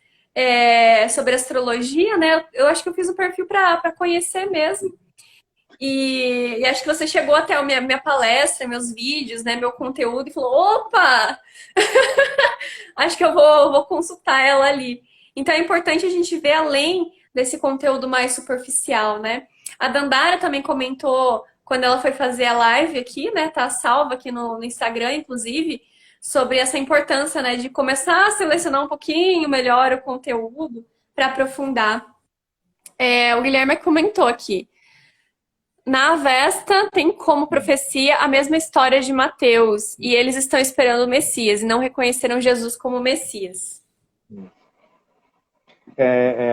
S1: sobre astrologia, né? Eu acho que eu fiz um perfil para conhecer mesmo. E acho que você chegou até a minha palestra, meus vídeos, né, meu conteúdo, e falou: opa, acho que eu vou consultar ela ali. Então é importante a gente ver além desse conteúdo mais superficial, né? A Dandara também comentou quando ela foi fazer a live aqui, né? Tá salva aqui no Instagram, inclusive, sobre essa importância, né, de começar a selecionar um pouquinho melhor o conteúdo para aprofundar. O Guilherme comentou aqui. Na Avesta tem como profecia a mesma história de Mateus, e eles estão esperando o Messias e não reconheceram Jesus como Messias.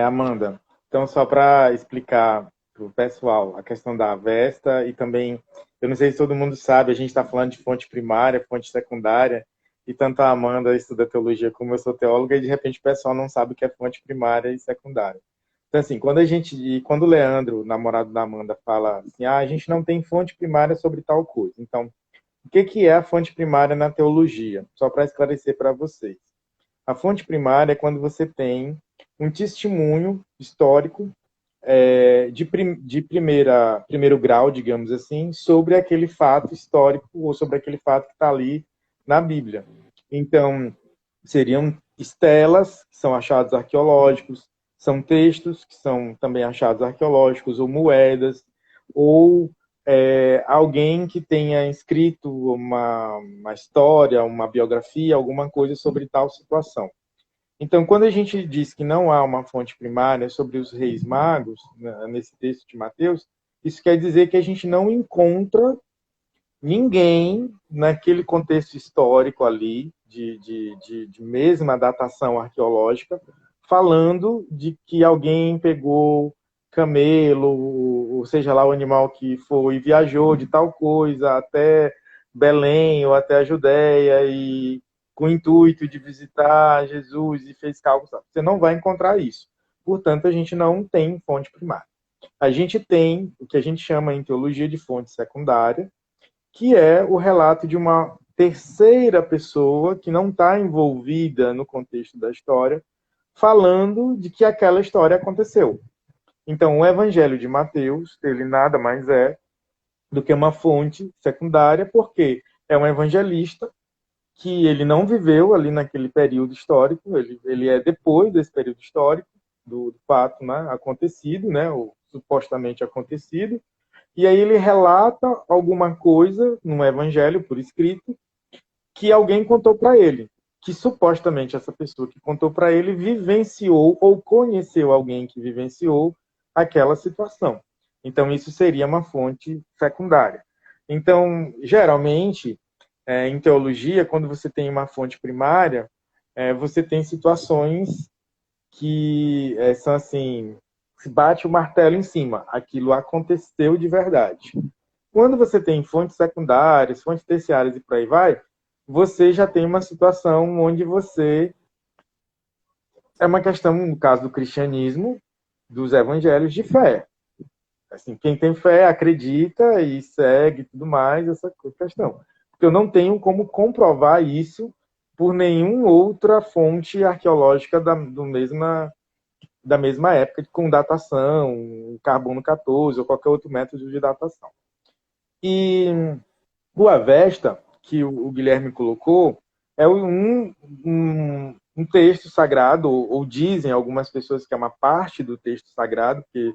S2: Amanda, então só para explicar para o pessoal a questão da Avesta e também, eu não sei se todo mundo sabe, a gente está falando de fonte primária, fonte secundária, e tanto a Amanda estuda teologia como eu sou teóloga, e de repente o pessoal não sabe o que é fonte primária e secundária. Então, assim, quando o Leandro, namorado da Amanda, fala assim, a gente não tem fonte primária sobre tal coisa. Então, o que é a fonte primária na teologia? Só para esclarecer para vocês. A fonte primária é quando você tem um testemunho histórico primeiro grau, digamos assim, sobre aquele fato histórico ou sobre aquele fato que está ali na Bíblia. Então, seriam estelas, que são achados arqueológicos, são textos, que são também achados arqueológicos, ou moedas, ou alguém que tenha escrito uma história, uma biografia, alguma coisa sobre tal situação. Então, quando a gente diz que não há uma fonte primária sobre os reis magos, nesse texto de Mateus, isso quer dizer que a gente não encontra ninguém naquele contexto histórico ali, de mesma datação arqueológica, falando de que alguém pegou camelo, ou seja lá o animal que foi, e viajou de tal coisa até Belém ou até a Judéia e com o intuito de visitar Jesus e fez cálculos. Você não vai encontrar isso. Portanto, a gente não tem fonte primária. A gente tem o que a gente chama em teologia de fonte secundária, que é o relato de uma terceira pessoa que não está envolvida no contexto da história, falando de que aquela história aconteceu. Então, o Evangelho de Mateus, ele nada mais é do que uma fonte secundária, porque é um evangelista que ele não viveu ali naquele período histórico, ele é depois desse período histórico, do fato, né, acontecido, né, ou supostamente acontecido, e aí ele relata alguma coisa no evangelho por escrito que alguém contou para ele, que supostamente essa pessoa que contou para ele vivenciou ou conheceu alguém que vivenciou aquela situação. Então isso seria uma fonte secundária. Então, geralmente, em teologia, quando você tem uma fonte primária, você tem situações que são assim, se bate o martelo em cima, aquilo aconteceu de verdade. Quando você tem fontes secundárias, fontes terciárias e por aí vai, você já tem uma situação onde você. É uma questão, no caso do cristianismo, dos evangelhos de fé. Assim, quem tem fé acredita e segue tudo mais, essa questão. Porque eu não tenho como comprovar isso por nenhuma outra fonte arqueológica da mesma época, com datação, carbono 14 ou qualquer outro método de datação. E o Avesta, que o Guilherme colocou, é um texto sagrado, ou dizem algumas pessoas que é uma parte do texto sagrado, que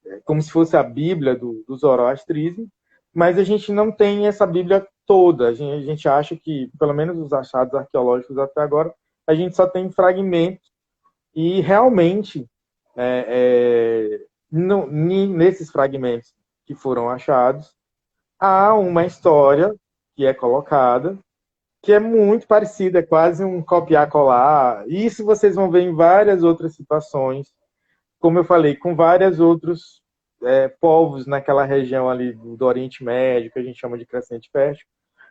S2: é como se fosse a Bíblia do zoroastrismo, mas a gente não tem essa Bíblia toda. A gente acha que, pelo menos os achados arqueológicos até agora, a gente só tem fragmentos e realmente nesses fragmentos que foram achados há uma história que é colocada que é muito parecida, é quase um copiar-colar. Isso vocês vão ver em várias outras situações, como eu falei, com vários outros povos naquela região ali do Oriente Médio, que a gente chama de Crescente Fértil,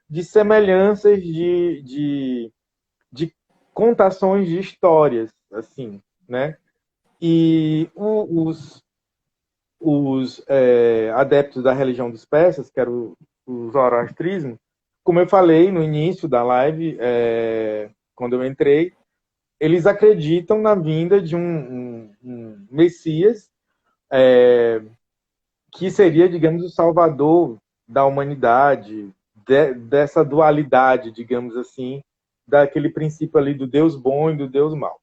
S2: de semelhanças de contações de histórias, assim, né? E os adeptos da religião dos persas, que era o zoroastrismo, como eu falei no início da live, quando eu entrei, eles acreditam na vinda de um Messias que seria, digamos, o salvador da humanidade, dessa dualidade, digamos assim, daquele princípio ali do Deus bom e do Deus mau.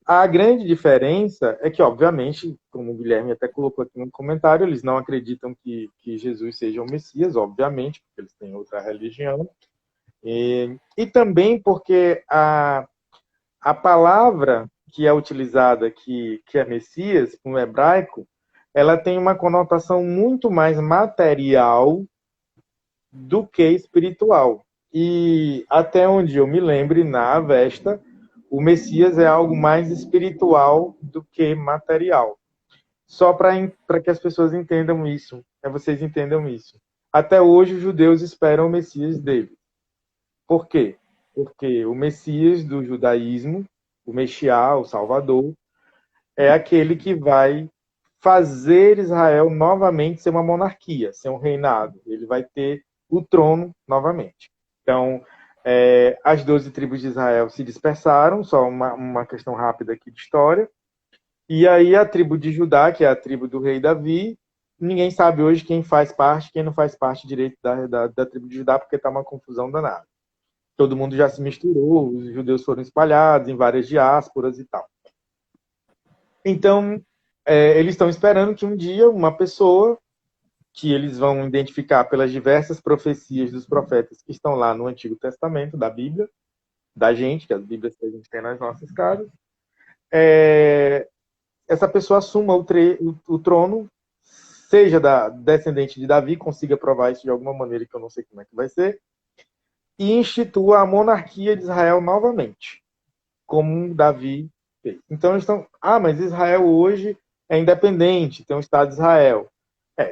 S2: A grande diferença é que, obviamente, como o Guilherme até colocou aqui no comentário, eles não acreditam que Jesus seja o Messias, obviamente, porque eles têm outra religião. E também porque a palavra que é utilizada, que é Messias, no hebraico, ela tem uma conotação muito mais material do que espiritual. E até onde eu me lembre, na Avesta, o Messias é algo mais espiritual do que material. Só para que as pessoas entendam isso, vocês entendam isso. Até hoje, os judeus esperam o Messias dele. Por quê? Porque o Messias do judaísmo, o Mexiá, o Salvador, é aquele que vai fazer Israel novamente ser uma monarquia, ser um reinado. Ele vai ter o trono novamente. Então, as 12 tribos de Israel se dispersaram, só uma questão rápida aqui de história. E aí a tribo de Judá, que é a tribo do rei Davi, ninguém sabe hoje quem faz parte, quem não faz parte direito da tribo de Judá, porque está uma confusão danada. Todo mundo já se misturou, os judeus foram espalhados em várias diásporas e tal. Então, eles estão esperando que um dia uma pessoa, que eles vão identificar pelas diversas profecias dos profetas que estão lá no Antigo Testamento, da Bíblia, da gente, que as Bíblias que a gente tem nas nossas casas, essa pessoa assuma o trono, seja da descendente de Davi, consiga provar isso de alguma maneira, que eu não sei como é que vai ser, e institua a monarquia de Israel novamente, como Davi fez. Então eles estão, mas Israel hoje é independente, tem um Estado de Israel.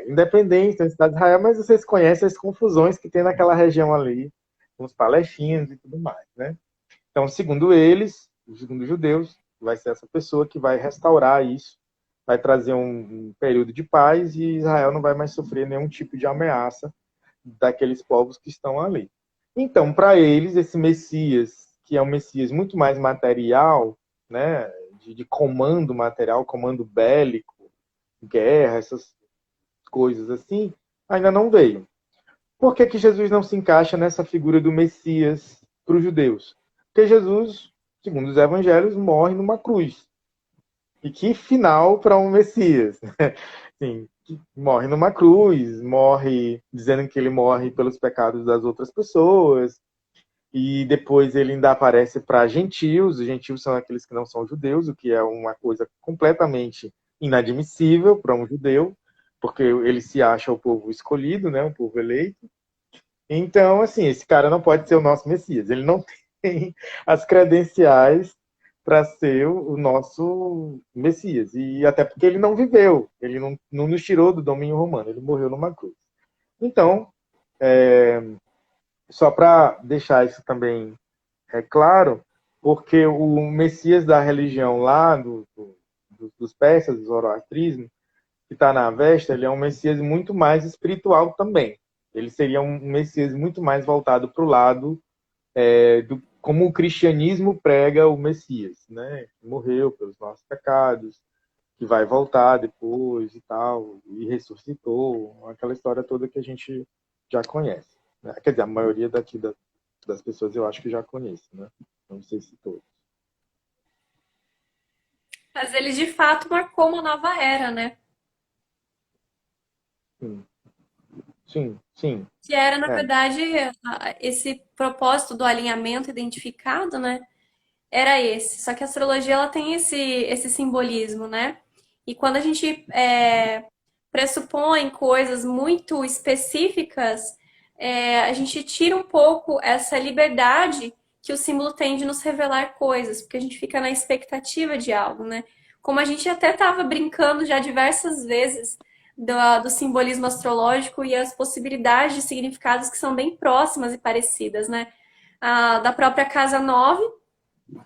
S2: Independente, tem um Estado de Israel, mas vocês conhecem as confusões que tem naquela região ali, com os palestinos e tudo mais, né? Então, segundo eles, segundo os judeus, vai ser essa pessoa que vai restaurar isso, vai trazer um período de paz e Israel não vai mais sofrer nenhum tipo de ameaça daqueles povos que estão ali. Então, para eles, esse Messias, que é um Messias muito mais material, né, de comando material, comando bélico, guerra, essas coisas assim, ainda não veio. Por que Jesus não se encaixa nessa figura do Messias para os judeus? Porque Jesus, segundo os evangelhos, morre numa cruz. E que final para um Messias. Sim, morre numa cruz, morre dizendo que ele morre pelos pecados das outras pessoas, e depois ele ainda aparece para gentios. Os gentios são aqueles que não são judeus, o que é uma coisa completamente inadmissível para um judeu, porque ele se acha o povo escolhido, né, o povo eleito. Então, assim, esse cara não pode ser o nosso Messias. Ele não tem as credenciais para ser o nosso Messias. E até porque ele não viveu, ele não nos tirou do domínio romano, ele morreu numa cruz. Então, só para deixar isso também claro, porque o Messias da religião lá, dos persas, do zoroastrismo, que está na Avesta, ele é um Messias muito mais espiritual também. Ele seria um Messias muito mais voltado para o lado como o cristianismo prega o Messias, né? Que morreu pelos nossos pecados, que vai voltar depois e tal, e ressuscitou, aquela história toda que a gente já conhece, né? Quer dizer, a maioria das pessoas eu acho que já conhece, né? Não sei se todos.
S1: Mas ele de fato marcou uma nova era, né?
S2: Sim, sim, sim.
S1: Que era, na
S2: É.
S1: verdade, esse propósito do alinhamento identificado, né? Era esse. Só que a astrologia ela tem esse simbolismo, né? E quando a gente pressupõe coisas muito específicas, a gente tira um pouco essa liberdade que o símbolo tem de nos revelar coisas, porque a gente fica na expectativa de algo, né? Como a gente até estava brincando já diversas vezes do simbolismo astrológico e as possibilidades de significados que são bem próximas e parecidas, né? Da própria casa 9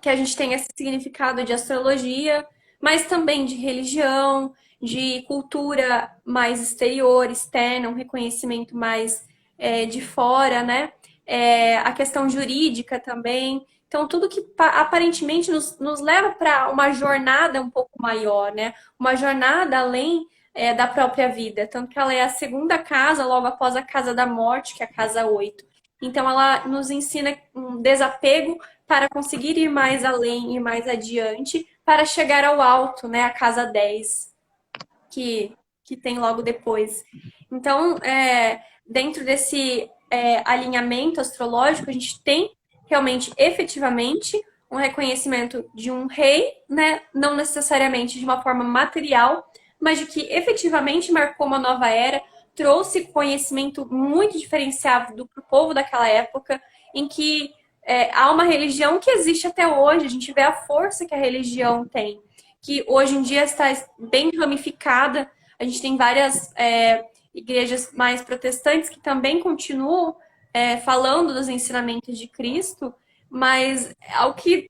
S1: que a gente tem esse significado de astrologia, mas também de religião, de cultura mais exterior, externa, um reconhecimento mais de fora, né? A questão jurídica também. Então, tudo que aparentemente nos leva para uma jornada um pouco maior, né? Uma jornada além da própria vida. Tanto que ela é a segunda casa, logo após a casa da morte, que é a casa 8. Então, ela nos ensina um desapego para conseguir ir mais além e mais adiante, para chegar ao alto, né? A casa 10 que tem logo depois. Então, dentro desse alinhamento astrológico, a gente tem realmente, efetivamente, um reconhecimento de um rei, né? Não necessariamente de uma forma material, mas de que efetivamente marcou uma nova era, trouxe conhecimento muito diferenciado do povo daquela época, em que há uma religião que existe até hoje, a gente vê a força que a religião tem, que hoje em dia está bem ramificada, a gente tem várias igrejas mais protestantes que também continuam falando dos ensinamentos de Cristo, mas ao que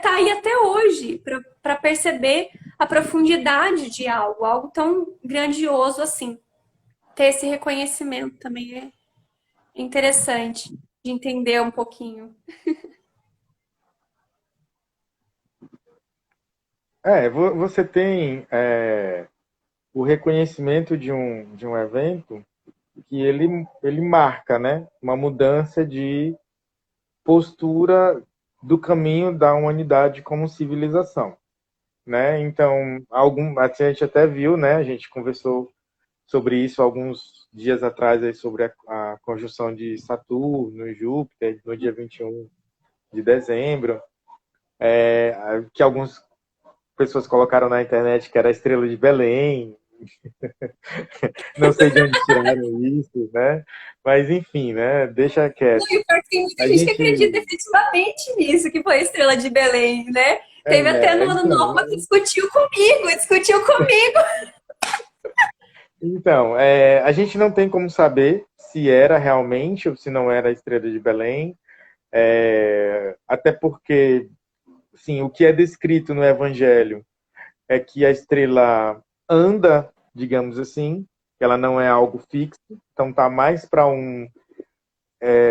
S1: tá aí até hoje para perceber a profundidade de algo, algo tão grandioso assim. Ter esse reconhecimento também é interessante de entender um pouquinho.
S2: Você tem o reconhecimento de um evento que ele marca, né, uma mudança de postura do caminho da humanidade como civilização, né? Então, a gente até viu, né? A gente conversou sobre isso alguns dias atrás aí sobre a conjunção de Saturno e Júpiter no dia 21 de dezembro, que algumas pessoas colocaram na internet que era a estrela de Belém. Não sei de onde tiraram isso, né? Mas enfim, né? Deixa
S1: Não,
S2: quieto.
S1: e pior que tem muita
S2: A
S1: gente que acredita
S2: gente
S1: efetivamente nisso, que foi a estrela de Belém, né? Teve até no ano novo uma que discutiu comigo.
S2: a gente não tem como saber se era realmente ou se não era a estrela de Belém, até porque, sim, o que é descrito no Evangelho é que a estrela anda, digamos assim, ela não é algo fixo, então tá mais para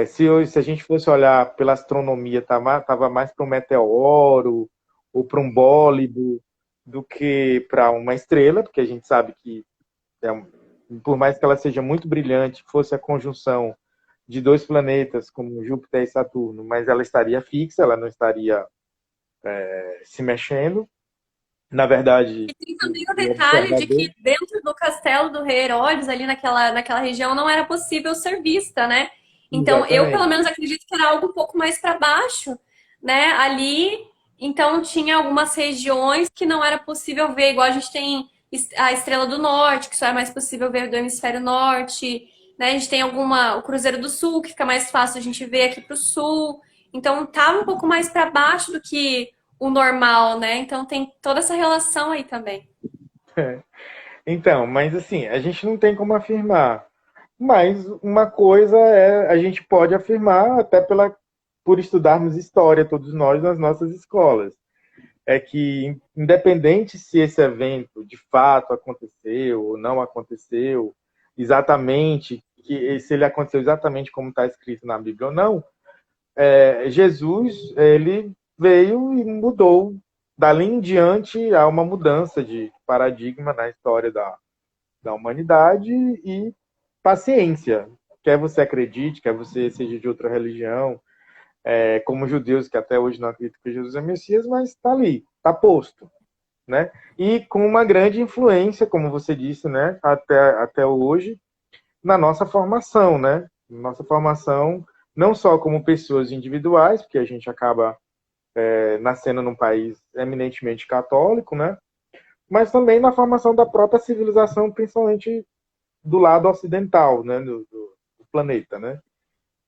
S2: se a gente fosse olhar pela astronomia, tava mais para um meteoro ou para um bólido do que para uma estrela, porque a gente sabe que por mais que ela seja muito brilhante, fosse a conjunção de dois planetas como Júpiter e Saturno, mas ela estaria fixa, ela não estaria se mexendo. Na verdade,
S1: E tem também o
S2: o
S1: detalhe de que
S2: observador.
S1: dentro do castelo do rei Herodes, ali naquela região, não era possível ser vista, né? Então, eu pelo
S2: Exatamente.
S1: menos acredito que era algo um pouco mais para baixo, né? Ali, então tinha algumas regiões que não era possível ver, igual a gente tem a Estrela do Norte, que só é mais possível ver do hemisfério norte, né? A gente tem o Cruzeiro do Sul, que fica mais fácil a gente ver aqui para o sul. Então, tava um pouco mais para baixo do que o normal, né? Então tem toda essa relação aí também.
S2: Então, mas assim, a gente não tem como afirmar. Mas uma coisa a gente pode afirmar até por estudarmos história, todos nós, nas nossas escolas. É que, independente se esse evento de fato aconteceu ou não aconteceu, exatamente, se ele aconteceu exatamente como está escrito na Bíblia ou não, Jesus, ele veio e mudou. Dali em diante, há uma mudança de paradigma na história da humanidade e paciência. Quer você acredite, quer você seja de outra religião, como judeus que até hoje não acreditam que Jesus é Messias, mas está ali, está posto. né? E com uma grande influência, como você disse, né? Até hoje, na nossa formação, né? Nossa formação, não só como pessoas individuais, porque a gente acaba nascendo num país eminentemente católico, né? Mas também na formação da própria civilização, principalmente do lado ocidental, né? Do planeta, né?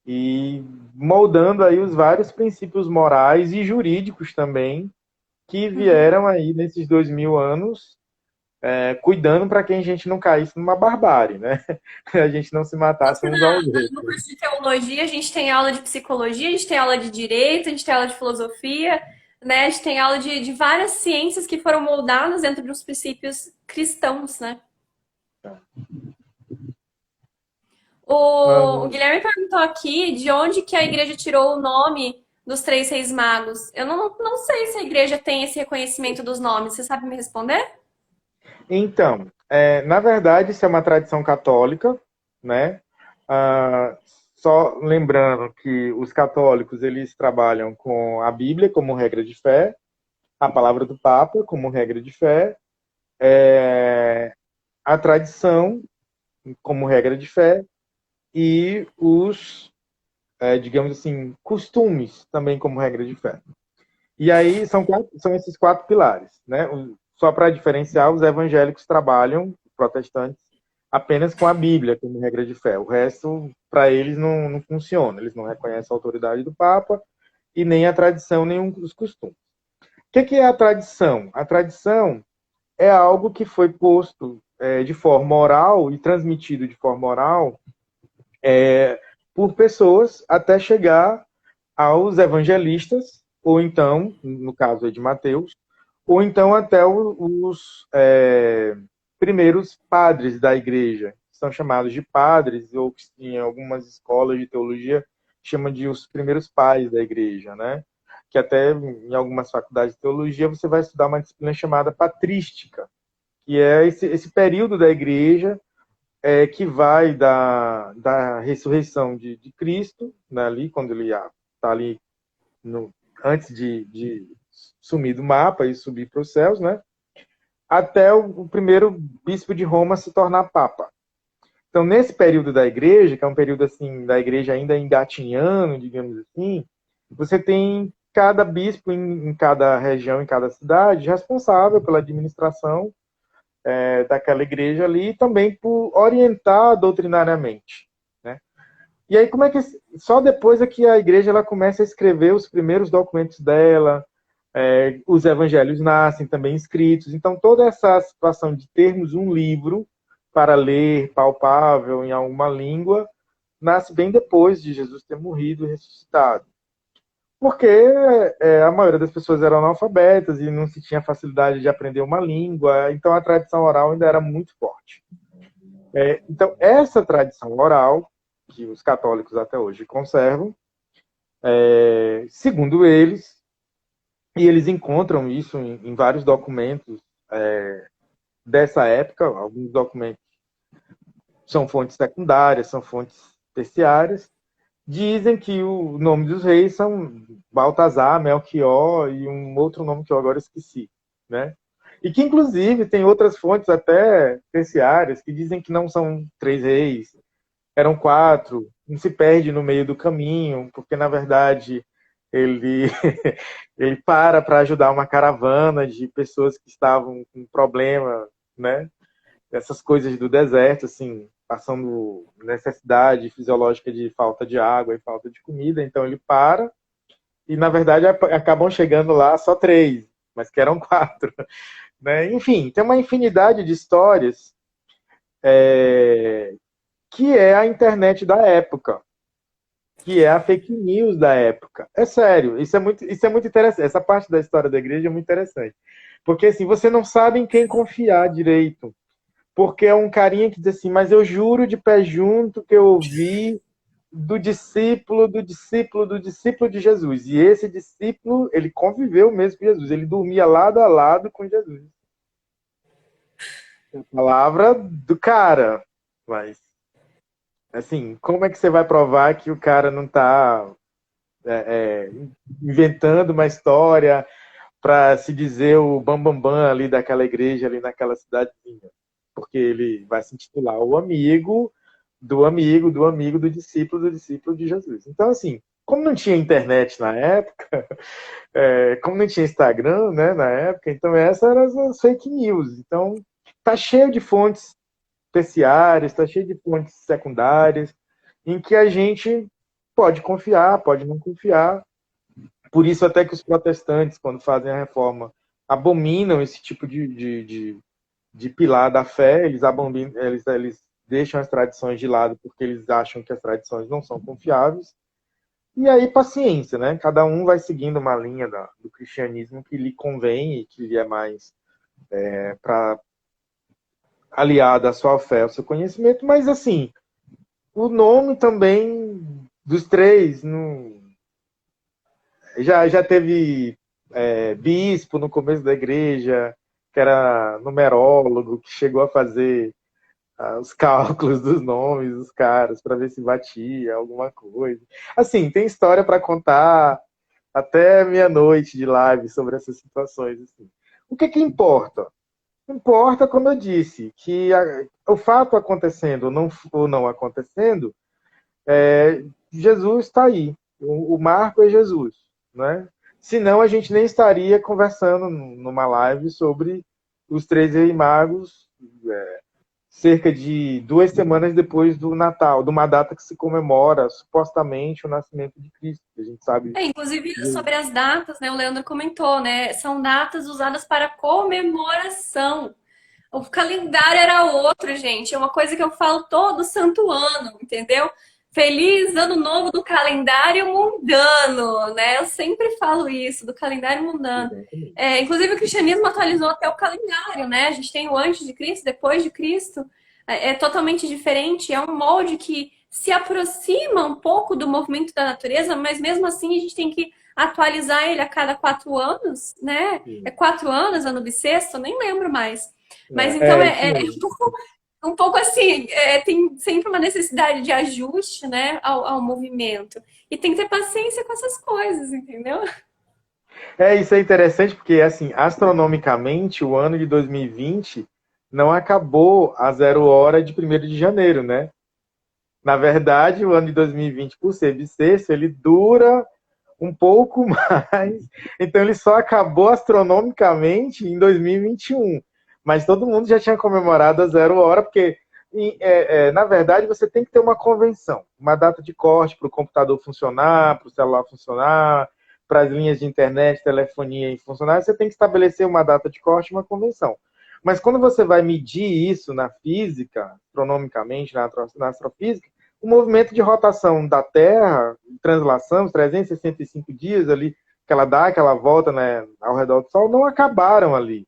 S2: E moldando aí os vários princípios morais e jurídicos também que
S1: Uhum.
S2: vieram aí nesses 2000 anos, cuidando para que a gente não caísse numa barbárie, né? A gente não se matasse uns aos
S1: No
S2: outros.
S1: curso de teologia, a gente tem aula de psicologia, a gente tem aula de direito, a gente tem aula de filosofia, né? A gente tem aula de várias ciências que foram moldadas dentro dos princípios cristãos, né? O Guilherme perguntou aqui de onde que a igreja tirou o nome dos três reis magos. Eu não sei se a igreja tem esse reconhecimento dos nomes. Você sabe me responder?
S2: Então, na verdade, isso é uma tradição católica, né? Ah, só lembrando que os católicos eles trabalham com a Bíblia como regra de fé, a palavra do Papa como regra de fé, a tradição como regra de fé e os, digamos assim, costumes também como regra de fé. E aí são esses quatro pilares, né? Só para diferenciar, os evangélicos trabalham, protestantes, apenas com a Bíblia como regra de fé. O resto, para eles, não funciona. Eles não reconhecem a autoridade do Papa e nem a tradição, nem os costumes. O que é a tradição? A tradição é algo que foi posto de forma oral e transmitido de forma oral por pessoas até chegar aos evangelistas, ou então, no caso de Mateus, ou então até os primeiros padres da igreja, que são chamados de padres, ou que em algumas escolas de teologia chamam de os primeiros pais da igreja, né? Que até em algumas faculdades de teologia você vai estudar uma disciplina chamada patrística, que é esse período da igreja que vai da ressurreição de Cristo, né, ali, quando ele está ali no, antes de sumir do mapa e subir para os céus, né? Até o primeiro bispo de Roma se tornar papa. Então, nesse período da igreja, que é um período assim da igreja ainda engatinhando, digamos assim, você tem cada bispo em cada região, em cada cidade, responsável pela administração daquela igreja ali e também por orientar doutrinariamente, né? E aí como é que só depois é que a igreja ela começa a escrever os primeiros documentos dela, os evangelhos nascem também escritos. Então, toda essa situação de termos um livro para ler, palpável, em alguma língua, nasce bem depois de Jesus ter morrido e ressuscitado. Porque a maioria das pessoas eram analfabetas e não se tinha facilidade de aprender uma língua, então a tradição oral ainda era muito forte. Então, essa tradição oral, que os católicos até hoje conservam, segundo eles, e eles encontram isso em vários documentos dessa época, alguns documentos são fontes secundárias, são fontes terciárias, dizem que o nome dos reis são Baltazar, Melchior e um outro nome que eu agora esqueci, né? E que, inclusive, tem outras fontes até terciárias que dizem que não são três reis, eram quatro, um se perde no meio do caminho, porque, na verdade, ele, ele para ajudar uma caravana de pessoas que estavam com problema, né? Essas coisas do deserto, assim, passando necessidade fisiológica de falta de água e falta de comida, então ele para e, na verdade, acabam chegando lá só três, mas que eram quatro, né? Enfim, tem uma infinidade de histórias que é a internet da época, que é a fake news da época. É sério, isso é muito interessante. Essa parte da história da igreja é muito interessante. Porque assim, você não sabe em quem confiar direito. Porque é um carinha que diz assim, mas eu juro de pé junto que eu ouvi do discípulo, do discípulo, do discípulo de Jesus. E esse discípulo, ele conviveu mesmo com Jesus. Ele dormia lado a lado com Jesus. A palavra do cara. Mas, assim, como é que você vai provar que o cara não está inventando uma história para se dizer o bambambam bam, bam ali daquela igreja, ali naquela cidadezinha. Porque ele vai se intitular o amigo do amigo do amigo do discípulo de Jesus. Então, assim, como não tinha internet na época, como não tinha Instagram, né, na época, então essas eram as fake news. Então, tá cheio de fontes terciárias, tá cheio de fontes secundárias, em que a gente pode confiar, pode não confiar. Por isso até que os protestantes, quando fazem a reforma, abominam esse tipo de pilar da fé, eles abominam, eles deixam as tradições de lado porque eles acham que as tradições não são confiáveis. E aí, paciência, né? Cada um vai seguindo uma linha do cristianismo que lhe convém e que lhe é mais para aliado à sua fé, ao seu conhecimento. Mas, assim, o nome também dos três, já teve bispo no começo da igreja, que era numerólogo, que chegou a fazer os cálculos dos nomes dos caras para ver se batia alguma coisa. Assim, tem história para contar até meia-noite de live sobre essas situações. Assim. O que importa? Importa, como eu disse, que o fato acontecendo ou não acontecendo, Jesus está aí. O marco é Jesus, né? Senão a gente nem estaria conversando numa live sobre os três reis magos cerca de 2 semanas depois do Natal, de uma data que se comemora supostamente o nascimento de Cristo. A gente sabe.
S1: Inclusive sobre as datas, né? O Leandro comentou, né? São datas usadas para comemoração. O calendário era outro, gente. É uma coisa que eu falo todo santo ano, entendeu? Feliz ano novo do calendário mundano, né? Eu sempre falo isso, do calendário mundano. Inclusive o cristianismo atualizou até o calendário, né? A gente tem o antes de Cristo, depois de Cristo. É totalmente diferente. É um molde que se aproxima um pouco do movimento da natureza, mas mesmo assim a gente tem que atualizar ele a cada 4 anos, né? É 4 anos, ano bissexto, nem lembro mais. Mas então um pouco assim, tem sempre uma necessidade de ajuste, né, ao movimento. E tem que ter paciência com essas coisas, entendeu?
S2: Isso é interessante porque, assim, astronomicamente, o ano de 2020 não acabou a 0 hora de 1º de janeiro, né? Na verdade, o ano de 2020, por ser bissexto, ele dura um pouco mais. Então, ele só acabou astronomicamente em 2021. Mas todo mundo já tinha comemorado a 0 hora, porque, na verdade, você tem que ter uma convenção, uma data de corte para o computador funcionar, para o celular funcionar, para as linhas de internet, telefonia funcionar. Você tem que estabelecer uma data de corte, uma convenção. Mas quando você vai medir isso na física, astronomicamente, na astrofísica, o movimento de rotação da Terra, translação, os 365 dias ali, que ela dá, que ela volta, né, ao redor do Sol, não acabaram ali.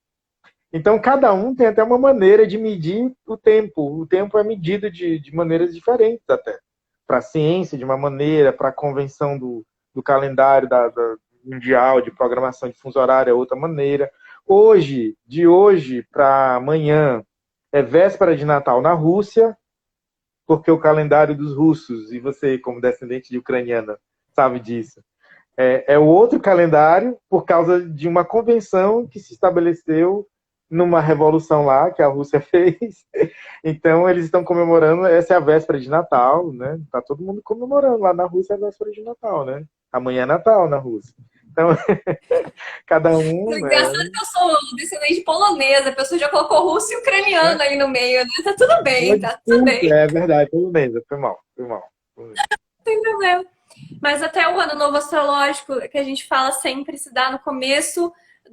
S2: Então, cada um tem até uma maneira de medir o tempo. O tempo é medido de maneiras diferentes até. Para a ciência, de uma maneira, para a convenção do calendário da mundial de programação de fuso horário, é outra maneira. De hoje para amanhã, é véspera de Natal na Rússia, porque o calendário dos russos, e você, como descendente de ucraniana, sabe disso, é outro calendário por causa de uma convenção que se estabeleceu numa revolução lá que a Rússia fez. Então, eles estão comemorando, essa é a véspera de Natal, né? Tá todo mundo comemorando lá na Rússia a véspera de Natal, né? Amanhã é Natal na Rússia. Então, cada um,
S1: Engraçado que eu sou descendente polonesa, a pessoa já colocou russo e ucraniano aí no meio, né? Tá tudo bem, tá tudo bem,
S2: É verdade, tudo bem, foi mal, foi mal.
S1: não tem problema. Mas até o ano novo astrológico, que a gente fala sempre, se dá no começo,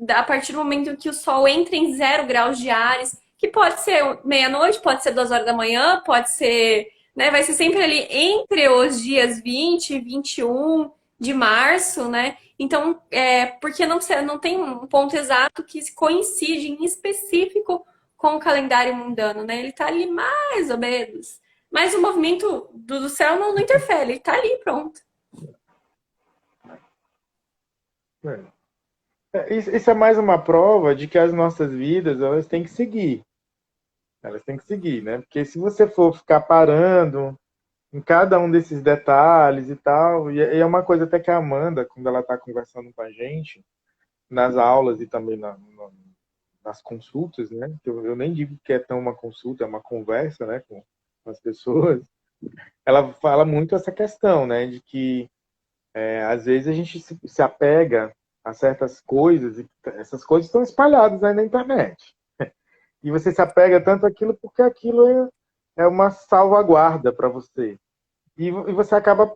S1: a partir do momento em que o Sol entra em 0 graus de Áries, que pode ser meia-noite, pode ser 2 horas da manhã, pode ser, né? Vai ser sempre ali entre os dias 20 e 21 de março, né? Então, porque não tem um ponto exato que coincide em específico com o calendário mundano, né? Ele tá ali mais ou menos. Mas o movimento do céu não interfere, ele tá ali, pronto.
S2: Isso é mais uma prova de que as nossas vidas, elas têm que seguir. Elas têm que seguir, né? Porque se você for ficar parando em cada um desses detalhes e tal, e é uma coisa até que a Amanda, quando ela está conversando com a gente, nas aulas e também nas consultas, né? Eu nem digo que é tão uma consulta, é uma conversa, né, com as pessoas. Ela fala muito essa questão, né, de que às vezes a gente se apega a certas coisas e essas coisas estão espalhadas aí na internet. E você se apega tanto àquilo porque aquilo é uma salvaguarda para você. E você acaba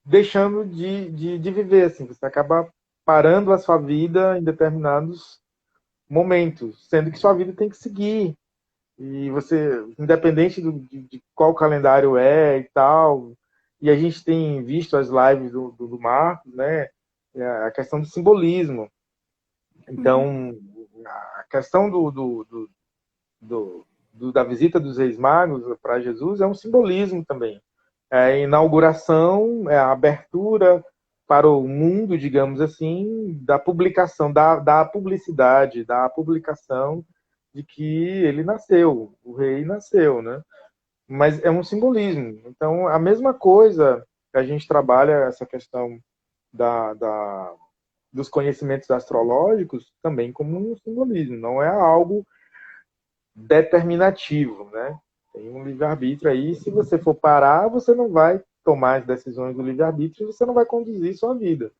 S2: deixando de viver, assim, você acaba parando a sua vida em determinados momentos, sendo que sua vida tem que seguir. E você, independente de qual calendário é e tal, e a gente tem visto as lives do Marcos, né? A questão do simbolismo.
S1: Uhum.
S2: Então, a questão da visita dos Reis Magos para Jesus é um simbolismo também. É a inauguração, é a abertura para o mundo, digamos assim, da publicação, da publicidade, da publicação de que ele nasceu, o rei nasceu, né? Mas é um simbolismo. Então, a mesma coisa que a gente trabalha essa questão da, da, dos conhecimentos astrológicos também como um simbolismo, não é algo determinativo, né? Tem um livre-arbítrio aí, se você for parar, você não vai tomar as decisões do livre-arbítrio, você não vai conduzir sua vida.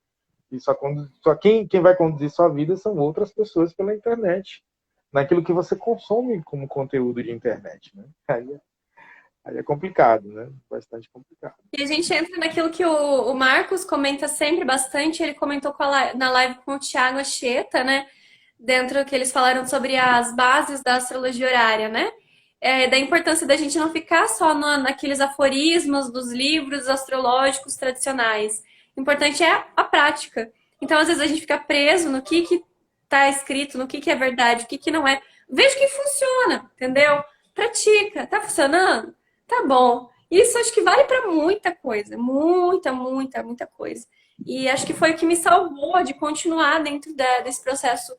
S2: E só quem vai conduzir sua vida são outras pessoas pela internet, naquilo que você consome como conteúdo de internet, né? Aí é complicado, né? Bastante complicado.
S1: E a gente entra naquilo que o Marcos comenta sempre bastante, ele comentou na live com o Thiago Acheta, né? Dentro que eles falaram sobre as bases da astrologia horária, né? Da importância da gente não ficar só naqueles aforismos dos livros astrológicos tradicionais. O importante é a prática. Então, às vezes, a gente fica preso no que tá escrito, no que é verdade, o que não é. Veja que funciona, entendeu? Pratica. Tá funcionando? Tá bom. Isso acho que vale para muita coisa. Muita coisa. E acho que foi o que me salvou de continuar dentro desse processo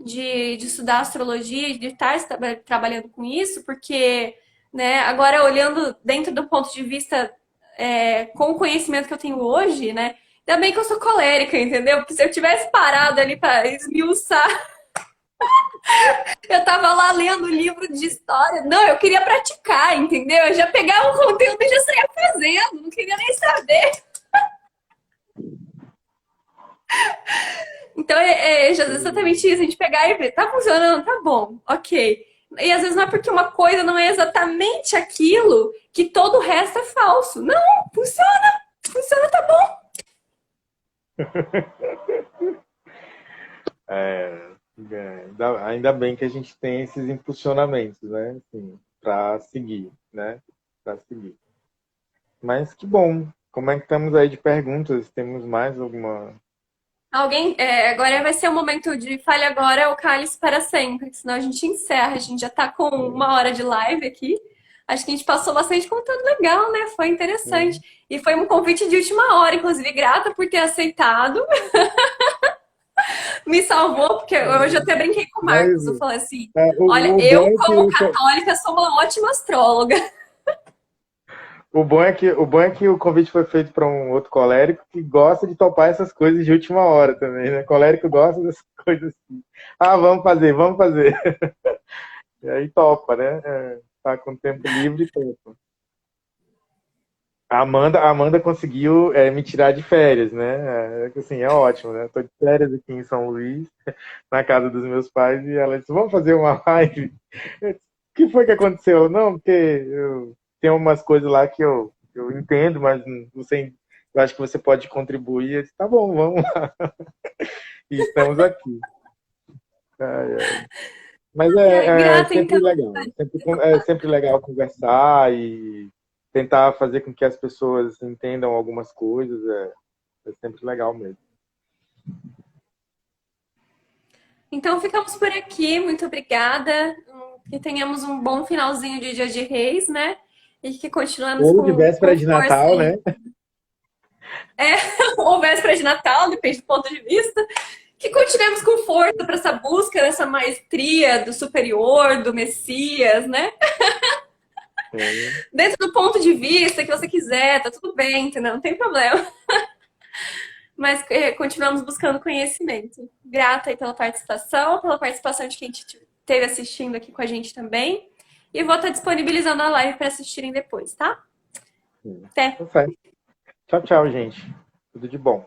S1: de estudar astrologia, de estar trabalhando com isso, porque, né, agora olhando dentro do ponto de vista com o conhecimento que eu tenho hoje, né, ainda bem que eu sou colérica, entendeu? Porque se eu tivesse parado ali para esmiuçar, eu tava lá lendo livro de história. Não, eu queria praticar, entendeu? Eu já pegava o conteúdo e já saía fazendo, não queria nem saber. Então, exatamente isso, a gente pegar e ver, tá funcionando, tá bom, ok. E às vezes não é porque uma coisa não é exatamente aquilo que todo o resto é falso. Não, funciona, tá bom.
S2: Ainda bem que a gente tem esses impulsionamentos, né? Assim, para seguir, né? Para seguir. Mas que bom. Como é que estamos aí de perguntas? Temos mais alguma?
S1: Alguém, agora vai ser o momento de fale agora o cálice para sempre, senão a gente encerra. A gente já tá com 1 hora de live aqui. Acho que a gente passou bastante conteúdo legal, né? Foi interessante. E foi um convite de última hora, inclusive, grata por ter aceitado. Me salvou, porque hoje eu até brinquei com o
S2: Mas
S1: Marcos. Eu falei assim: olha,
S2: o bom
S1: eu,
S2: é que
S1: como católica, sou uma ótima astróloga.
S2: o bom é que o convite foi feito para um outro colérico que gosta de topar essas coisas de última hora também, né? Colérico gosta dessas coisas assim. Ah, vamos fazer, vamos fazer. E aí topa, né? Tá com tempo livre e topa. A Amanda conseguiu me tirar de férias, né? Assim, é ótimo, né? Estou de férias aqui em São Luís, na casa dos meus pais, e ela disse, vamos fazer uma live. Eu disse, o que foi que aconteceu? Não, porque tem umas coisas lá que eu entendo, mas você, eu acho que você pode contribuir. Eu disse, tá bom, vamos lá. E estamos aqui. Ai, ai. Mas
S1: Ai,
S2: é
S1: grata,
S2: sempre
S1: então.
S2: legal. É sempre legal conversar e tentar fazer com que as pessoas entendam algumas coisas. É sempre legal mesmo.
S1: Então ficamos por aqui. Muito obrigada. Que tenhamos um bom finalzinho de Dia de Reis, né? E que continuemos
S2: Ou de
S1: com
S2: véspera de
S1: força
S2: Natal,
S1: aí.
S2: né?
S1: Ou véspera de Natal, depende do ponto de vista. Que continuemos com força para essa busca dessa maestria do superior, do Messias, né?
S2: É.
S1: Dentro do ponto de vista que você quiser, tá tudo bem, entendeu? Não tem problema. Mas continuamos buscando conhecimento. Grata aí pela participação de quem esteve assistindo aqui com a gente também. E vou estar disponibilizando a live para assistirem depois, tá? Até!
S2: Tá certo. Tchau, tchau, gente. Tudo de bom.